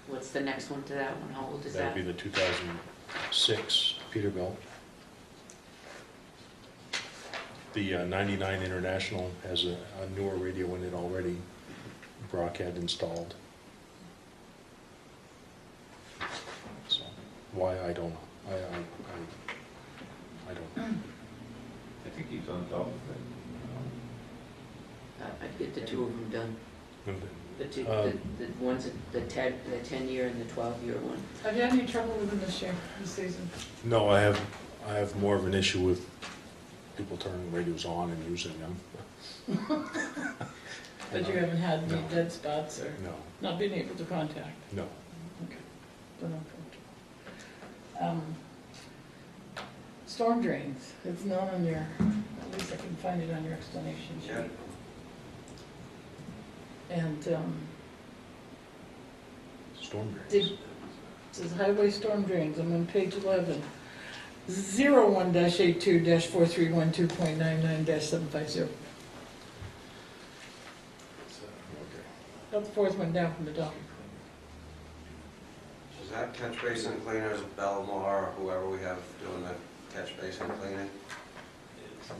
What's the next one to that one? How old is That that? would be the 2006 Peterbilt. The 99 International has a newer radio in it already. Brock had installed. So why, I don't know. I don't know. I think he's on top of it. I'd get the 2 of them done. And The two, Um, the ones, the 10-year and the 12-year one. Have you had any trouble with them this season? No, I have more of an issue with people turning radios on and using them. But you haven't had any No. dead spots or No, not being able to contact? no. Okay. Don't know. Storm drains, it's not on your, at least I can find it on your explanation sheet. Yeah. And, Storm drains. it says highway storm drains, I'm on page 11. 01-82-4312.99-750. About the 4th one down from the top. Is that catch basin cleaners, Belmar, or whoever we have doing the catch basin cleaning?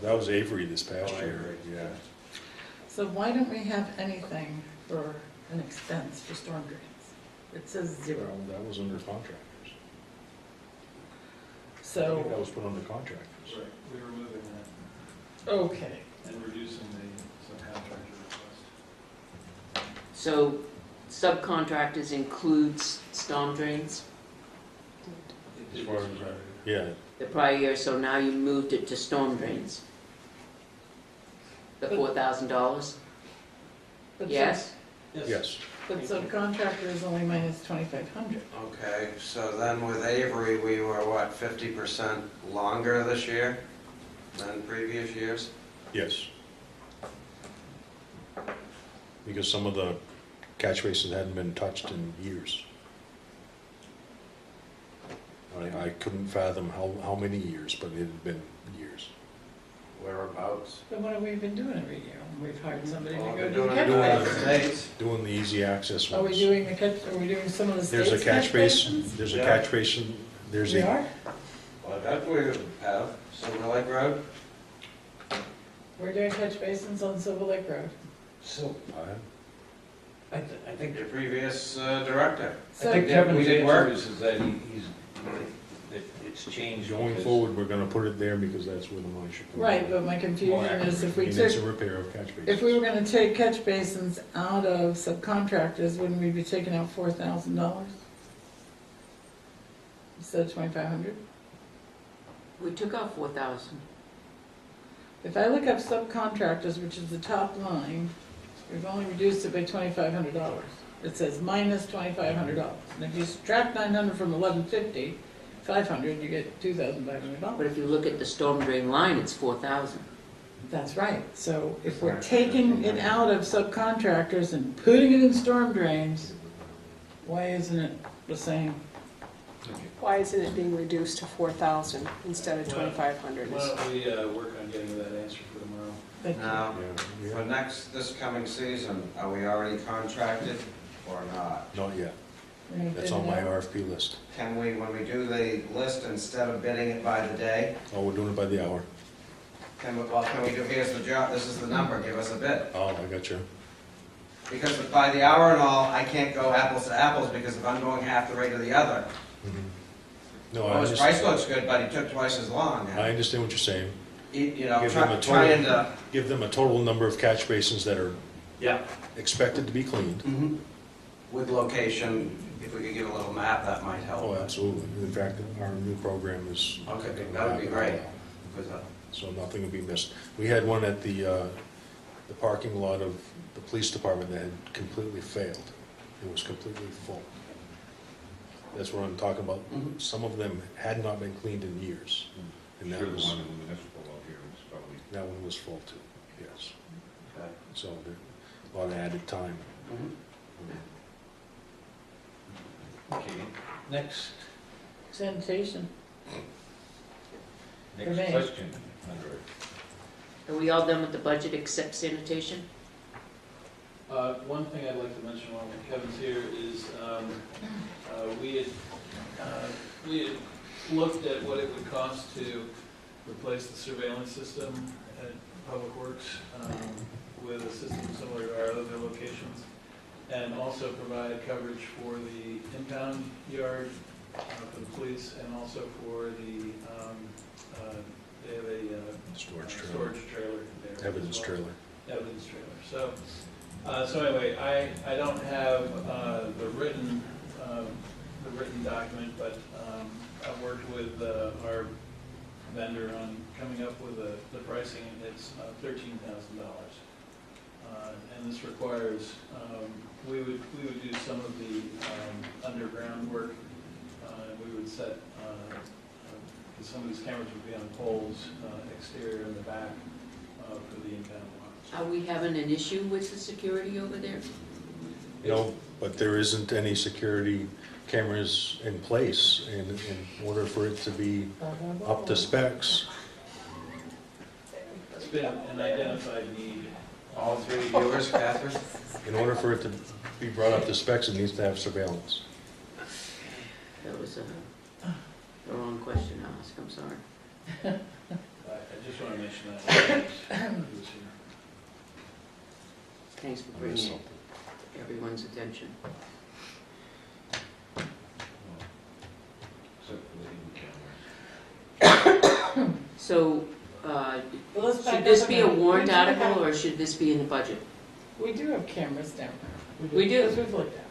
That was Avery this past Oh, year. Avery. Yeah. So why don't we have anything for an expense for storm drains? It says 0. Well, that was under contractors. I think that So, was put under contractors. Right, we're removing that okay, and reducing the, so subcontractor request. So subcontractors includes storm drains As far as, yeah, the prior year, so now you moved it to storm drains? The But- $4,000? But Yes? yes. But subcontractor is only minus 2,500. Okay, so then with Avery, we were what, 50% longer this year than previous years? Yes. Because some of the catch basins hadn't been touched in years. I couldn't fathom how many years, but it had been years. Whereabouts? But what have we been doing every year? We've hired somebody to Well, go we're do doing the it catch in the basins. States. Doing the easy access Are we ones. doing are we doing some of the state's There's a catch basin, basins? there's a Yeah. catch basin, there's We a, are? Well, that we have, Silver Lake Road. We're doing catch basins on Silver Lake Road. So, I think, Your previous director. I So, think we Kevin's did work. answer is that that it's changed. going because- forward, we're gonna put it there because that's where the money should come. right, but my confusion is if we Maintenance took, and repair of catch basins. if we were gonna take catch basins out of subcontractors, wouldn't we be taking out $4,000? Instead of 2,500? We took out 4,000. If I look up subcontractors, which is the top line, we've only reduced it by $2,500. It says minus $2,500. And if you subtract 900 from 1150, 500, you get But $2,500. if you look at the storm drain line, it's 4,000. That's right. So if we're taking it out of subcontractors and putting it in storm drains, why isn't it the same? Why isn't it being reduced to 4,000 instead of Well, 2,500? Why don't we work on getting that answer for tomorrow? Thank you. Now, Yeah, for this coming season, are we already contracted or not? Not yet. We're gonna That's bid on it my out. RFP list. Can we, when we do the list, instead of bidding it by the day, Oh, we're doing it by the hour. can we do, here's the job, this is the number, give us a bid? Oh, I got you. Because by the hour and all, I can't go apples to apples, because if I'm going half the rate of the other, No, I well, his price understand. looks good, but he took twice as long. I understand what you're saying. You know, Give them a trying to. Give them a total number of catch basins that are Yeah. expected to be cleaned. With location, if we could get a little map, that might help. Oh, absolutely. In fact, our new program is. Okay, that would be great. Because, So nothing will be missed. We had one at the parking lot of the police department that had completely failed. It was completely full. That's what I'm talking about. Mhm. Some of them had not been cleaned in years. And Sure, that the was, one in the municipal out here is probably. that one was full too, yes. okay. So there, a lot of added time. Okay, next Sanitation. next me. question, Andre. Are we all done with the budget except sanitation? One thing I'd like to mention while Kevin's here is, we had looked at what it would cost to replace the surveillance system at Public Works with a system similar to our other locations, and also provide coverage for the impound yard for the police, and also for the, they have a Storage trailer, storage trailer there. as evidence well. trailer. Evidence trailer. So anyway, I don't have the written document, but I've worked with our vendor on coming up with the pricing, and it's $13,000. And this requires, we would do some of the underground work. We would set, because some of these cameras would be on poles, exterior in the back for the impound lots. Are we having an issue with the security over there? No, but there isn't any security cameras in place in order for it to be up to specs. It's been an identified need. All three viewers, Catherine? In order for it to be brought up to specs, it needs to have surveillance. That was the wrong question to ask, I'm sorry. I just want to mention that. Thanks for bringing it to everyone's attention. Except for the hidden cameras. So, Well, let's back Should this be a warrant article, or should this be in the budget? We do have cameras down there. We do. Because we've looked at.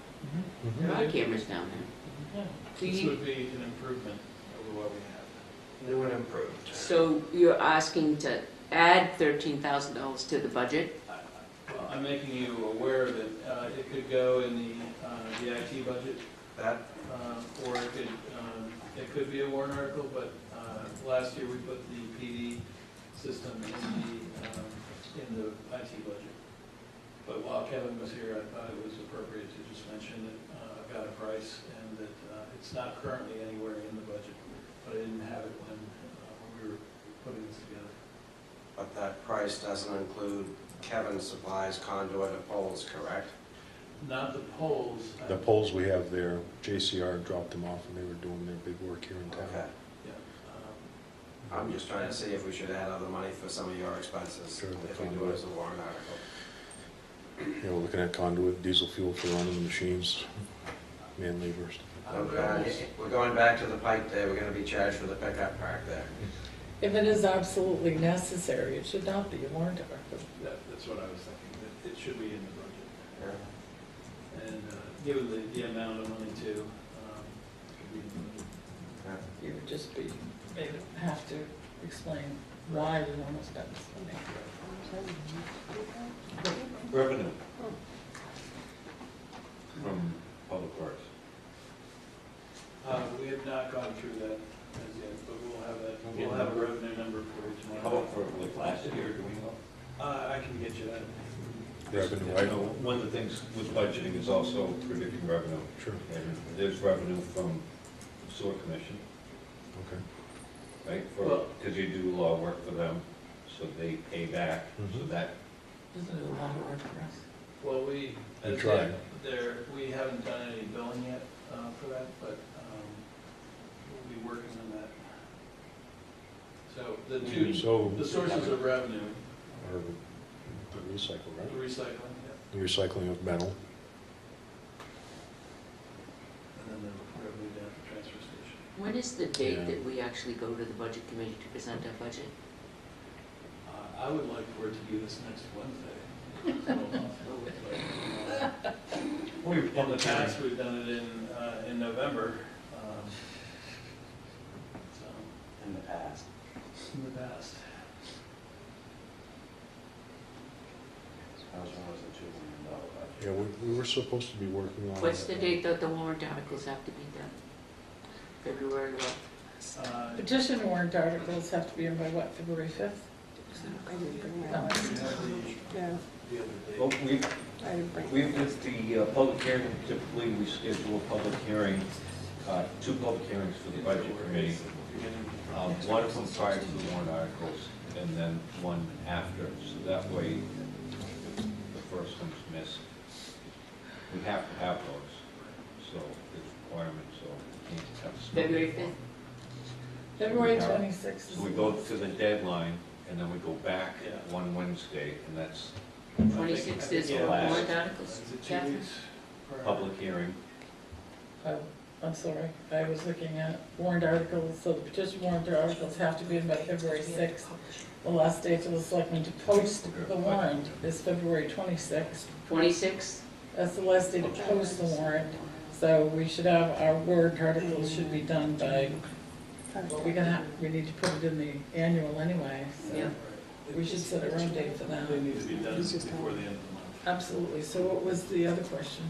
There are cameras down there. Yeah. Do This you- would be an improvement over what we have. New and improved. So you're asking to add $13,000 to the budget? Well, I'm making you aware of it. It could go in the IT budget, That, or it could be a warrant article, but last year we put the PD system in the IT budget. But while Kevin was here, I thought it was appropriate to just mention that I've got a price and that it's not currently anywhere in the budget, but I didn't have it when we were putting this together. but that price doesn't include Kevin's supplies, conduit, and poles, correct? Not the poles. The poles we have there, JCR dropped them off and they were doing their big work here in Okay. town. Yeah. I'm just trying to see if we should add other money for some of your expenses, Sure, the if we do it conduit. as a warrant article. Yeah, we're looking at conduit, diesel fuel for running the machines, man labor, stuff like that. Okay, we're going back to the pipe there, we're gonna be charged for the pickup park there. If it is absolutely necessary, it should not be a warrant article. That's what I was thinking, that it should be in the budget. Yeah. And given the amount of money too, it could be in the budget. Yeah. You would just be, maybe have to explain why we want to spend this money. Revenue from Public Works. We have not gone through that as yet, but we'll have a revenue number for you How tomorrow. about for like last year, do we know? I can get you that. Revenue, I know one of the things with budgeting is also predicting revenue. Sure, And there's revenue from sewer commission, okay. right? Well- Because you do a lot of work for them, so they pay back, so Mhm. that, Isn't it a lot of work for us? Well, we tried. we haven't done any billing yet for that, but we'll be working on that. So the sources of revenue, Or the recycle, the right? recycling, yeah, The recycling of metal. and then the revenue down at the transfer station. When is the date Yeah. that we actually go to the budget committee to present our budget? I would like for it to be this next Wednesday. But, in the past, we've done it in November. So, In the past. in the past. How's one was a $2 million budget? Yeah, we were supposed to be working on. What's the date that the warrant articles have to be done? February what? Petition warrant articles have to be in by what, February 5th? I didn't bring We that. have Yeah, the other well, date. I didn't bring we, with the public hearing, typically we schedule a public hearing, 2 public hearings for the budget committee. One of them prior to the warrant articles, and then one after, so that way, if the first one's missed, we have to have those, so it's a requirement, so we can't have. February 5th? February Yeah. 26th. So we go to the deadline, and then we go back Yeah. one Wednesday, and that's 26th is for Yeah. warrant articles? Is it 2 Catherine? weeks? prior? public hearing. Oh, I'm sorry, I was looking at warrant articles, so the petition warrant articles have to be in by February 6th. The last day for the selectmen to post the warrant is February 26th. 26th? That's the last day to post the warrant, so we should have, our warrant articles should be done by, well, we need to put it in the annual anyway, Yeah. so we should set our own date for that. They need to be done It's just before the end of the month. Absolutely, so what was the other question?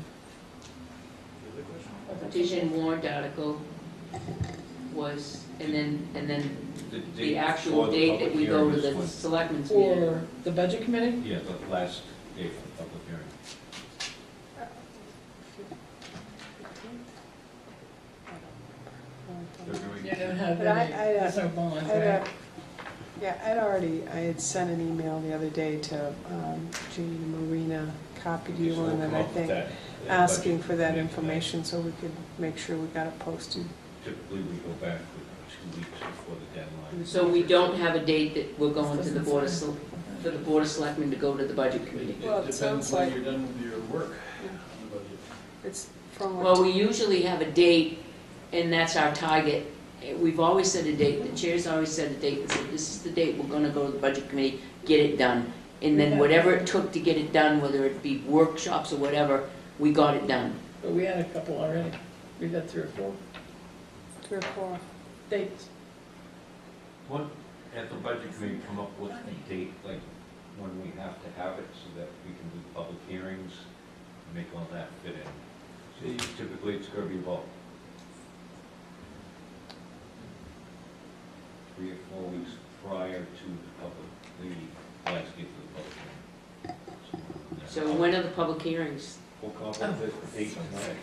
The other question? Petition warrant article was, and then the date actual for the date that public we go to hearing is the when- selectmen's meeting. For the budget committee? Yeah, the last day for the public hearing. You don't have But any, I- there's no bond, I'd, right? yeah, I had sent an email the other day to Jeannie Marina, copied you So we'll on come it, I up with think, that asking budget for that committee tonight. information so we could make sure we got it posted. Typically, we go back with 2 weeks before the deadline. So we don't have a date that we're going to the Board of, for the Board of Selectmen to go to the budget committee. Well, it Depends sounds when like- you're done with your work Yeah. on the budget. It's from Well, what, we usually have a date, and that's our target, we've always set a date, the chair's always set a date, and said, this is the date, we're gonna go to the budget committee, get it done. And then whatever it took to get it done, whether it be workshops or whatever, we got it done. But we had a couple already. We've had 3 or 4 dates. What, at the budget committee, come up with a date, like when we have to have it, so that we can do public hearings, make all that fit in. So typically, it's gonna be about 3 or 4 weeks prior to the public, the last date for the public hearing. So when are the public hearings? We'll come up with the date tonight.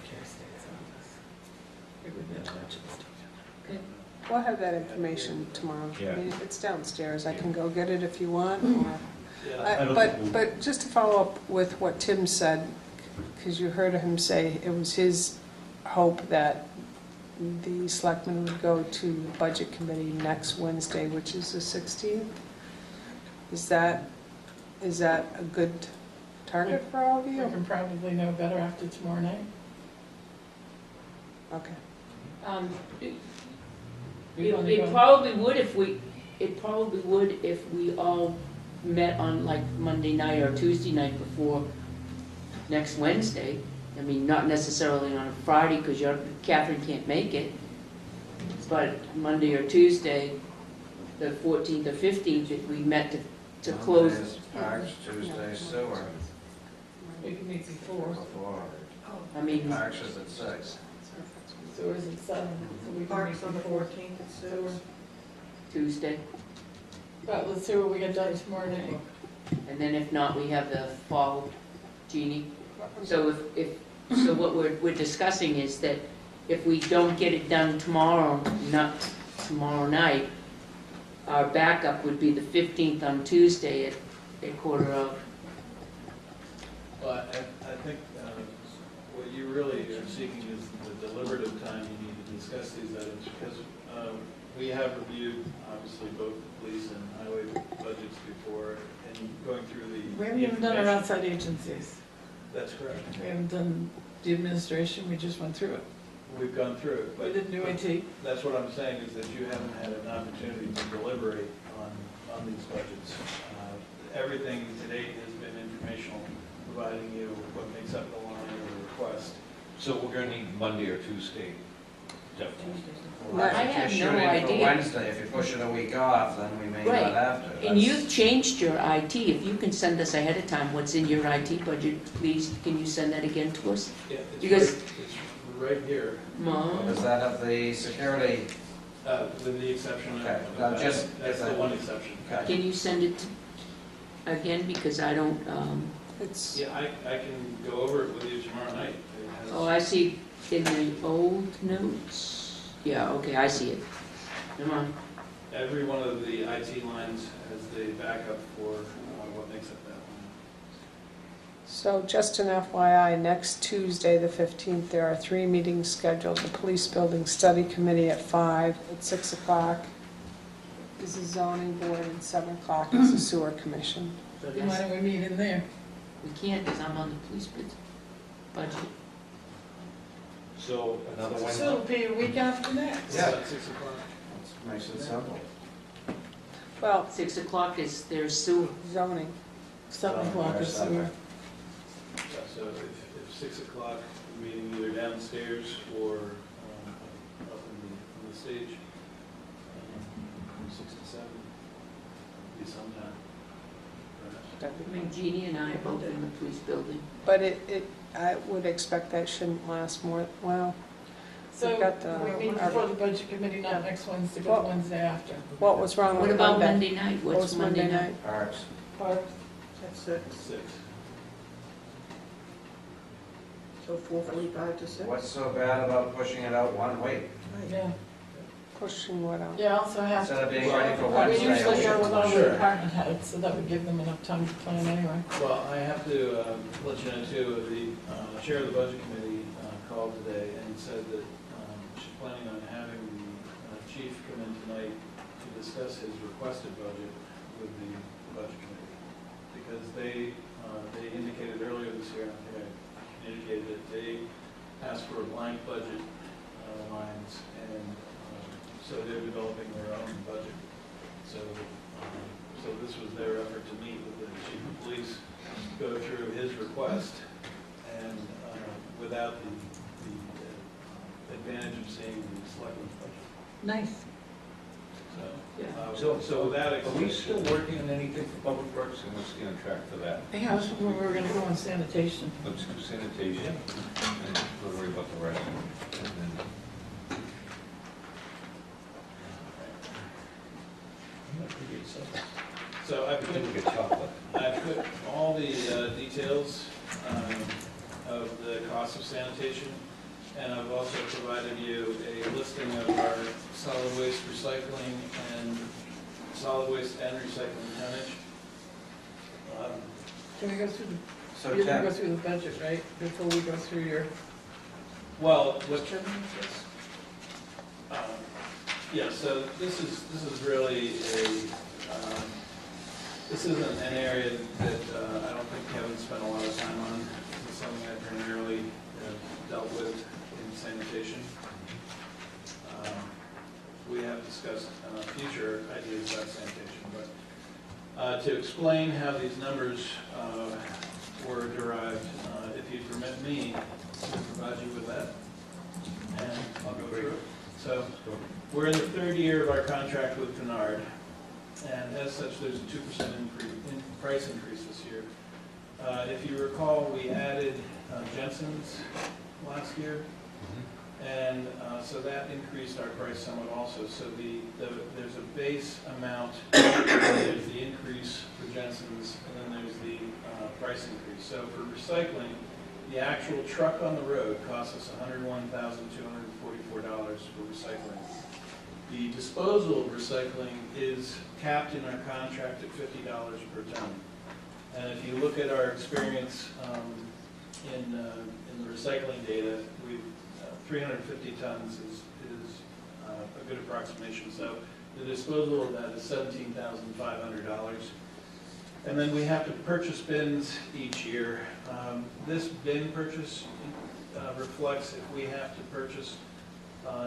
We'll have that information tomorrow. Yeah. I mean, it's downstairs, I can go get it if you want, or... Yeah, But just to follow up with what Tim said, because you heard him say it was his hope that the selectmen would go to the budget committee next Wednesday, which is the 16th. Is that a good target for all of You you? can probably know better after tomorrow night. Okay. You wanna It go? probably would if we all met on like Monday night or Tuesday night before next Wednesday. I mean, not necessarily on a Friday, because Catherine can't make it, but Monday or Tuesday, the 14th or 15th, if we met to close. Monday is Parks, Tuesday sewer. We can meet before. Before. I mean, Parks is at 6. So is it 7? So we can Parks meet on the before. 14th at 6. Sewer. Tuesday, But let's see what we get done tomorrow night. and then if not, we have the fall, Jeannie. So so what we're discussing is that if we don't get it done tomorrow, not tomorrow night, our backup would be the 15th on Tuesday at 12:15. Well, I think what you really are seeking is the deliberative time you need to discuss these items, because we have reviewed, obviously, both the police and highway budgets before, and going through the. We haven't even done our information. outside agencies. That's correct. We haven't done the administration, we just went through it. We've gone through it, We but didn't do AT. that's what I'm saying, is that you haven't had an opportunity to deliberate on these budgets. Everything to date has been informational, providing you what makes up the line of the request. So we're gonna need Monday or Tuesday, definitely. Well, I if have you're no shooting for idea. Wednesday, if you push it a week off, then we may Right. not have to. And That's- you've changed your IT. If you can send us ahead of time what's in your IT budget, please, can you send that again to us? Yeah, Because- it's right here, Mom? Does that have the security? with the exception of. Okay, now just- That's the one exception. Okay. Can you send it again, because I don't, It's, Yeah, I can go over it with you tomorrow night. It has- oh, I see in the old notes. Yeah, okay, I see it. Come on. Every one of the IT lines has the backup for what makes up that line. so just an FYI, next Tuesday, the 15th, there are 3 meetings scheduled. The Police Building Study Committee at 5, at 6 o'clock is the zoning board, and 7 o'clock is the sewer commission. Then why don't we meet in there? We can't, because I'm on the police budget. So another So Wednesday? it'll be a week after next. Yeah. About 6 o'clock. Makes it simple. Well, 6 o'clock is their sewer. zoning, 7 o'clock is sewer. Yeah, so if 6 o'clock, we're meeting either downstairs or up on the stage, from 6 to 7, be sometime, perhaps. I mean, Jeannie and I are both in the police building. but I would expect that shouldn't last more, well, So We've got the- we meet before the budget committee, not next Wednesday, but Well- the Wednesday after. what was wrong What with about Monday? Monday night? What What's was Monday night? Parks. Parks. At 6, 6. so 4:45 to 6. What's so bad about pushing it out one week? Yeah, Pushing what out? yeah, also have Instead to. of being ready for We Wednesday? usually go with all the Sure. department heads, so that would give them enough time to plan anyway. Well, I have to let you know too, the chair of the budget committee called today and said that she's planning on having the chief come in tonight to discuss his requested budget with the budget committee. Because they indicated earlier this year, I think I indicated that they asked for blank budget lines, and so they're developing their own budget. So, so this was their effort to meet with the chief of police, go through his request, and without the advantage of seeing the selectmen's budget. Nice. So with that, Are we still working on anything for Public Works, and what's the on track for that? Yeah, I was wondering where we're gonna go on sanitation. Let's do sanitation, and we'll worry about the rest. And then I'm not gonna get something. So I We put, didn't get chocolate. I put all the details of the cost of sanitation, and I've also provided you a listing of our solid waste recycling and solid waste and recycling tonnage. Can we go through So the, you're gonna go Tim, through the budget, right, before we go through your, Well, what, what's your name, yes? yeah, so this is really this isn't an area that I don't think Kevin spent a lot of time on. It's something I primarily dealt with in sanitation. We have discussed future ideas about sanitation, but to explain how these numbers were derived, if you permit me to provide you with that, and I'll go through it. So we're in the third year of our contract with Bernard, and as such, there's a 2% price increase this year. If you recall, we added Jensen's last year, and so that increased our price somewhat also. So there's a base amount, there's the increase for Jensen's, and then there's the price increase. So for recycling, the actual truck on the road costs us $101,244 for recycling. The disposal of recycling is capped in our contract at $50 per ton. And if you look at our experience in the recycling data, 350 tons is a good approximation. So the disposal of that is $17,500. And then we have to purchase bins each year. This bin purchase reflects if we have to purchase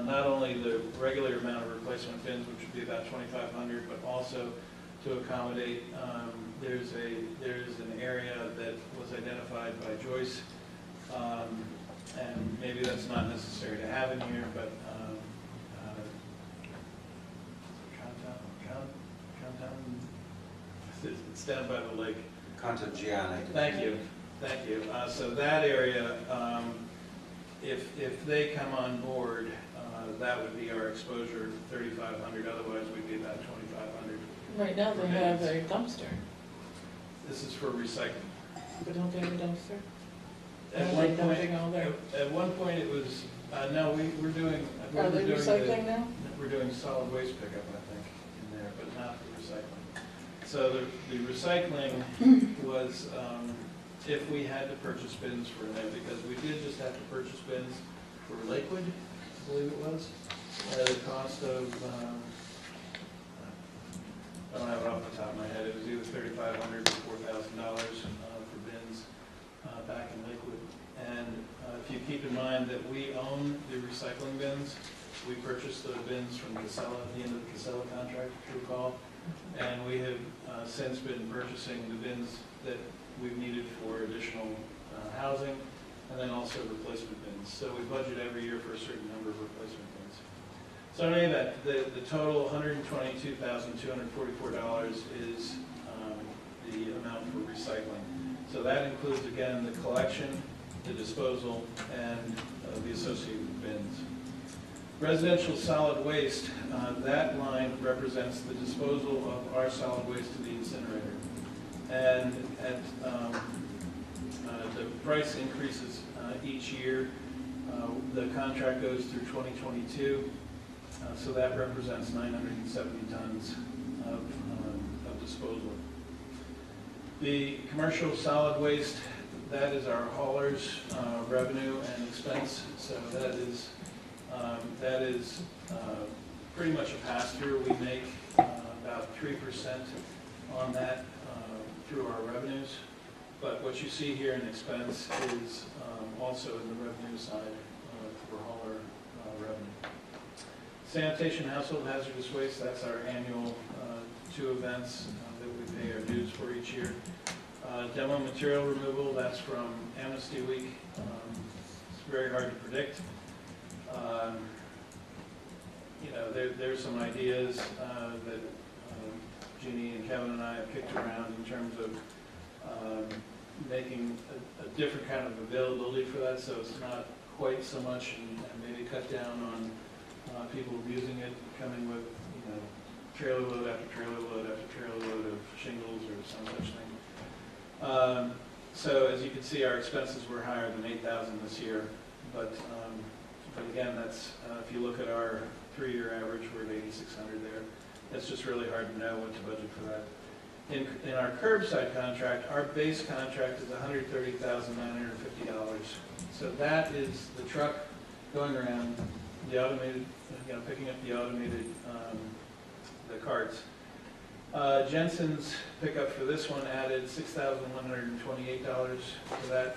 not only the regular amount of replacement bins, which would be about 2,500, but also to accommodate, there's an area that was identified by Joyce, and maybe that's not necessary to have in here, but it's down by the lake. Contagiani. Thank you. So that area, if they come on board, that would be our exposure, 3,500. Otherwise, we'd be about 2,500. Right now, they have a dumpster, This is for recycling. but don't they have a dumpster? At Are one they point, dumping all their, at one point it was, no, we're doing. are they we're doing recycling now? We're doing solid waste pickup, I think, in there, but not the recycling. So the recycling was, if we had to purchase bins for them, because we did just have to purchase bins for Lakewood, I believe it was, at a cost of, I don't have it off the top of my head, it was either $3,500 or $4,000 for bins back in Lakewood. And if you keep in mind that we own the recycling bins, we purchased the bins from Casella at the end of the Casella contract, if you recall. And we have since been purchasing the bins that we've needed for additional housing, and then also replacement bins. So we budget every year for a certain number of replacement bins. So in any event, the total $122,244 is the amount for recycling. So that includes, again, the collection, the disposal, and the associated bins. Residential solid waste, that line represents the disposal of our solid waste to the incinerator. And at the price increases each year. The contract goes through 2022, so that represents 970 tons of disposal. The commercial solid waste, that is our haulers' revenue and expense. So that is pretty much a pass-through. We make about 3% on that through our revenues. But what you see here in expense is also in the revenue side for hauler revenue. Sanitation, household hazardous waste, that's our annual 2 events that we pay our dues for each year. Demo material removal, that's from Amnesty Week. It's very hard to predict. You know, there's some ideas that Jeannie and Kevin and I have kicked around in terms of making a different kind of availability for that, so it's not quite so much, and maybe cut down on people using it, coming with, you know, trailer load after trailer load after trailer load of shingles or some such thing. So as you can see, our expenses were higher than $8,000 this year, but again, that's if you look at our 3-year average, we're at $8,600 there. It's just really hard to know what to budget for that. In our curbside contract, our base contract is $130,950. So that is the truck going around, the automated, you know, picking up the automated, the carts. Jensen's pickup for this one added $6,128 to that,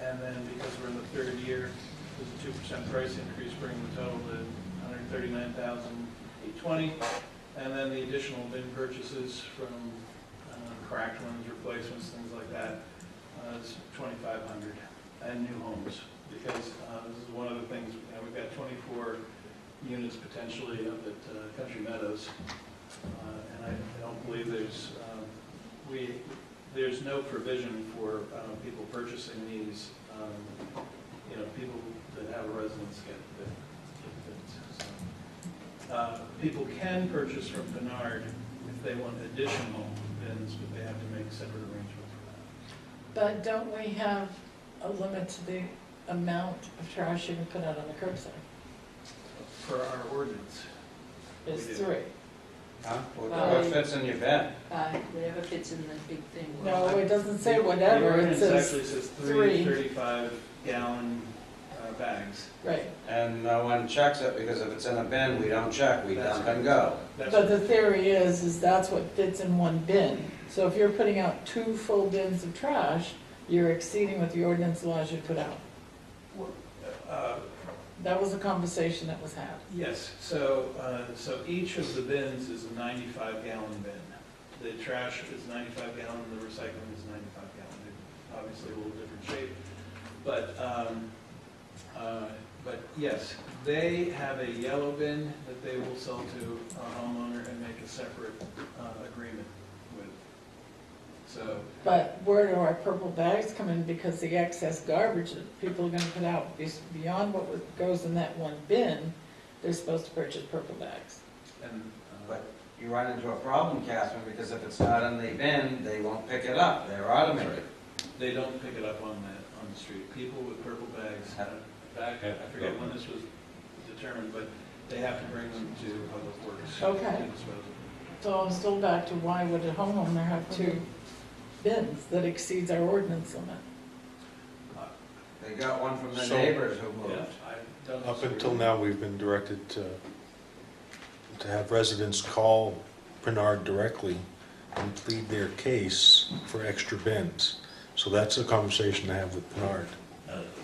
and then because we're in the 3rd year, there's a 2% price increase, bringing the total to $139,820, and then the additional bin purchases from cracked ones, replacements, things like that, is $2,500, and new homes, because this is one of the things, you know, we've got 24 units potentially up at Country Meadows, and I don't believe there's no provision for people purchasing these, you know, people that have a residence get people can purchase from Bernard if they want additional bins, but they have to make a separate arrangement for that. But don't we have a limit to the amount of trash you can put out on the curbside? For our ordinance. It's We do. 3. Huh? What fits in your bed? Whatever fits in the big thing. No, it doesn't say The whatever, it ordinance says actually says 3. 35-gallon bags. Right. And no one checks it, because if it's in a bin, we don't check, we dump and go. That's But the theory is that's what fits in one bin. So if you're putting out 2 full bins of trash, you're exceeding what the ordinance allows you to put out. That was a conversation that was had. Yes, so each of the bins is a 95-gallon bin. The trash is 95 gallon, the recycling is 95 gallon. They're obviously a little different shape, but yes, they have a yellow bin that they will sell to a homeowner and make a separate agreement with. So, But where do our purple bags come in? Because the excess garbage that people are gonna put out beyond what goes in that one bin, they're supposed to purchase purple bags. and, But you run into a problem, Catherine, because if it's not in the bin, they won't pick it up, they're automated. they don't pick it up on the street. People with purple bags, back, I forget when this was determined, but they have to bring them to Public Works. Okay. to dispose of them. So I'm still back to why would a homeowner have 2 bins that exceeds our ordinance limit? They got one from the So- neighbors who Yeah, moved. I don't. Up until now, we've been directed to have residents call Bernard directly and plead their case for extra bins. So that's a conversation to have with Bernard.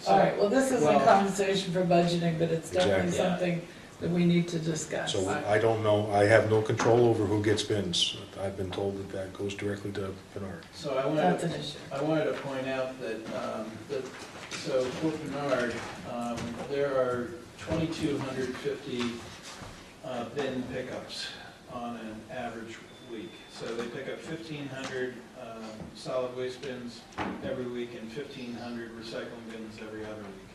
All right, well, this isn't a Well- conversation for budgeting, but it's definitely Exactly. something that we need to discuss. So I don't know, I have no control over who gets bins. I've been told that that goes directly to Bernard. So That's an issue. I wanted to point out that, so for Bernard, there are 2,250 bin pickups on an average week. So they pick up 1,500 solid waste bins every week and 1,500 recycling bins every other week.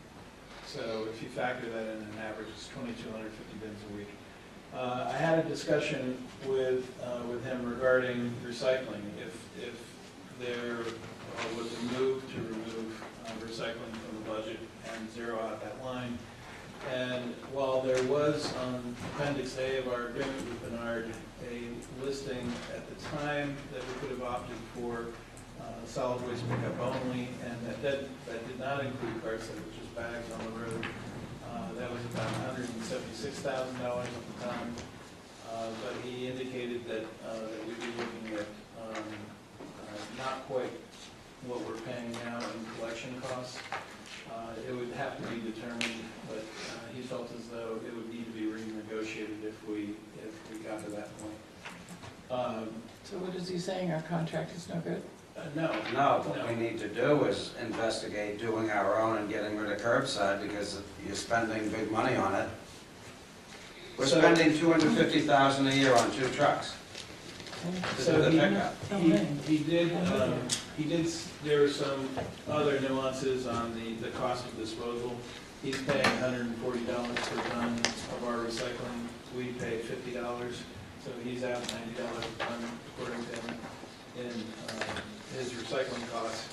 So if you factor that in, an average, it's 2,250 bins a week. I had a discussion with him regarding recycling. If there was a move to remove recycling from the budget and zero out that line. And while there was on Appendix A of our agreement with Bernard, a listing at the time that we could have opted for solid waste pickup only, and that did not include carts, that was just bags on the road. That was about $176,000 at the time. But he indicated that we'd be looking at not quite what we're paying now in collection costs. It would have to be determined, but he felt as though it would need to be renegotiated So what is he saying, our contract is no good? No. No, what we need to do is investigate doing our own and getting rid of curbside, because you're spending big money on it. We're So- spending $250,000 a year on 2 trucks. To So do the he- pickup. He did, there are some other nuances on the cost of disposal. He's paying $140 per ton of our recycling, we pay $50, so he's out $90 a ton according to him in his recycling costs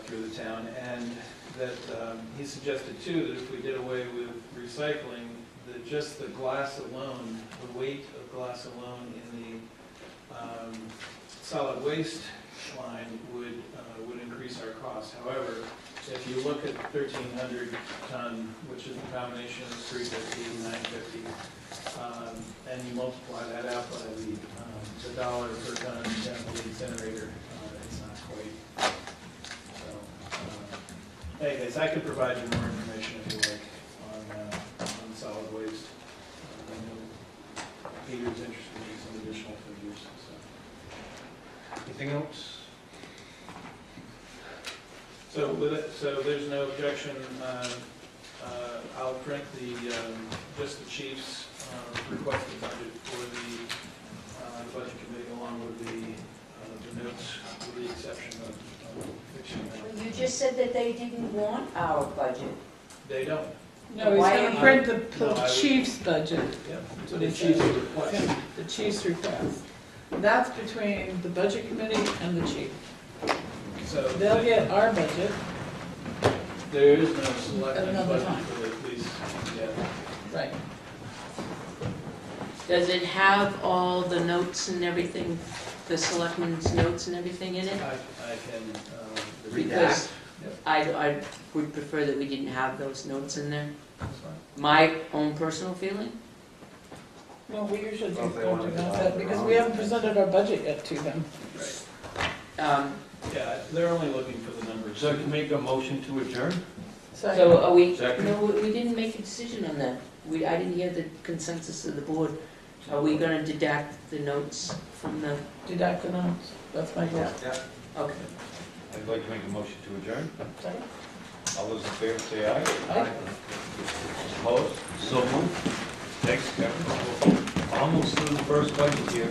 through the town. And that he suggested too, that if we did away with recycling, that just the glass alone, the weight of glass alone in the solid waste line would increase our costs. However, if you look at 1,300 ton, which is a combination of 350 and 950, and you multiply that out by the dollar per ton down to the incinerator, it's not quite. So, anyways, I could provide you more information if you like on solid waste. I know Peter's interested in some additional figures, so. Anything else? So with it, so there's no objection, I'll print just the chief's requested budget for the budget committee along with the notes, with the exception of fixing them. You just said that they didn't want our budget. They don't. No, he's Why gonna don't print No, I the would- chief's budget, Yep. what The it chief's says. request. The chief's request. That's between the budget committee and the chief. So They'll get our budget, there is no selected Another budget time. for the police yet. right. Does it have all the notes and everything, the selectmen's notes and everything in it? I can, Because Yep. I would prefer that we didn't have those notes in there. That's fine. My own personal feeling. No, we usually Well, if they don't wanted do to that, have because their we own. haven't presented our budget yet to them. Right. Yeah, they're only looking for the numbers. So I can make a motion to adjourn? So are we, Second. no, we didn't make a decision on that. I didn't hear the consensus of the board. Are we gonna deduct the notes from the, Deduct the notes, that's my guess. Yeah. okay. I'd like to make a motion to adjourn. Second? All those in favor say aye. Aye. Opposed? So moved. Thanks, Kevin. Almost through the first budget year.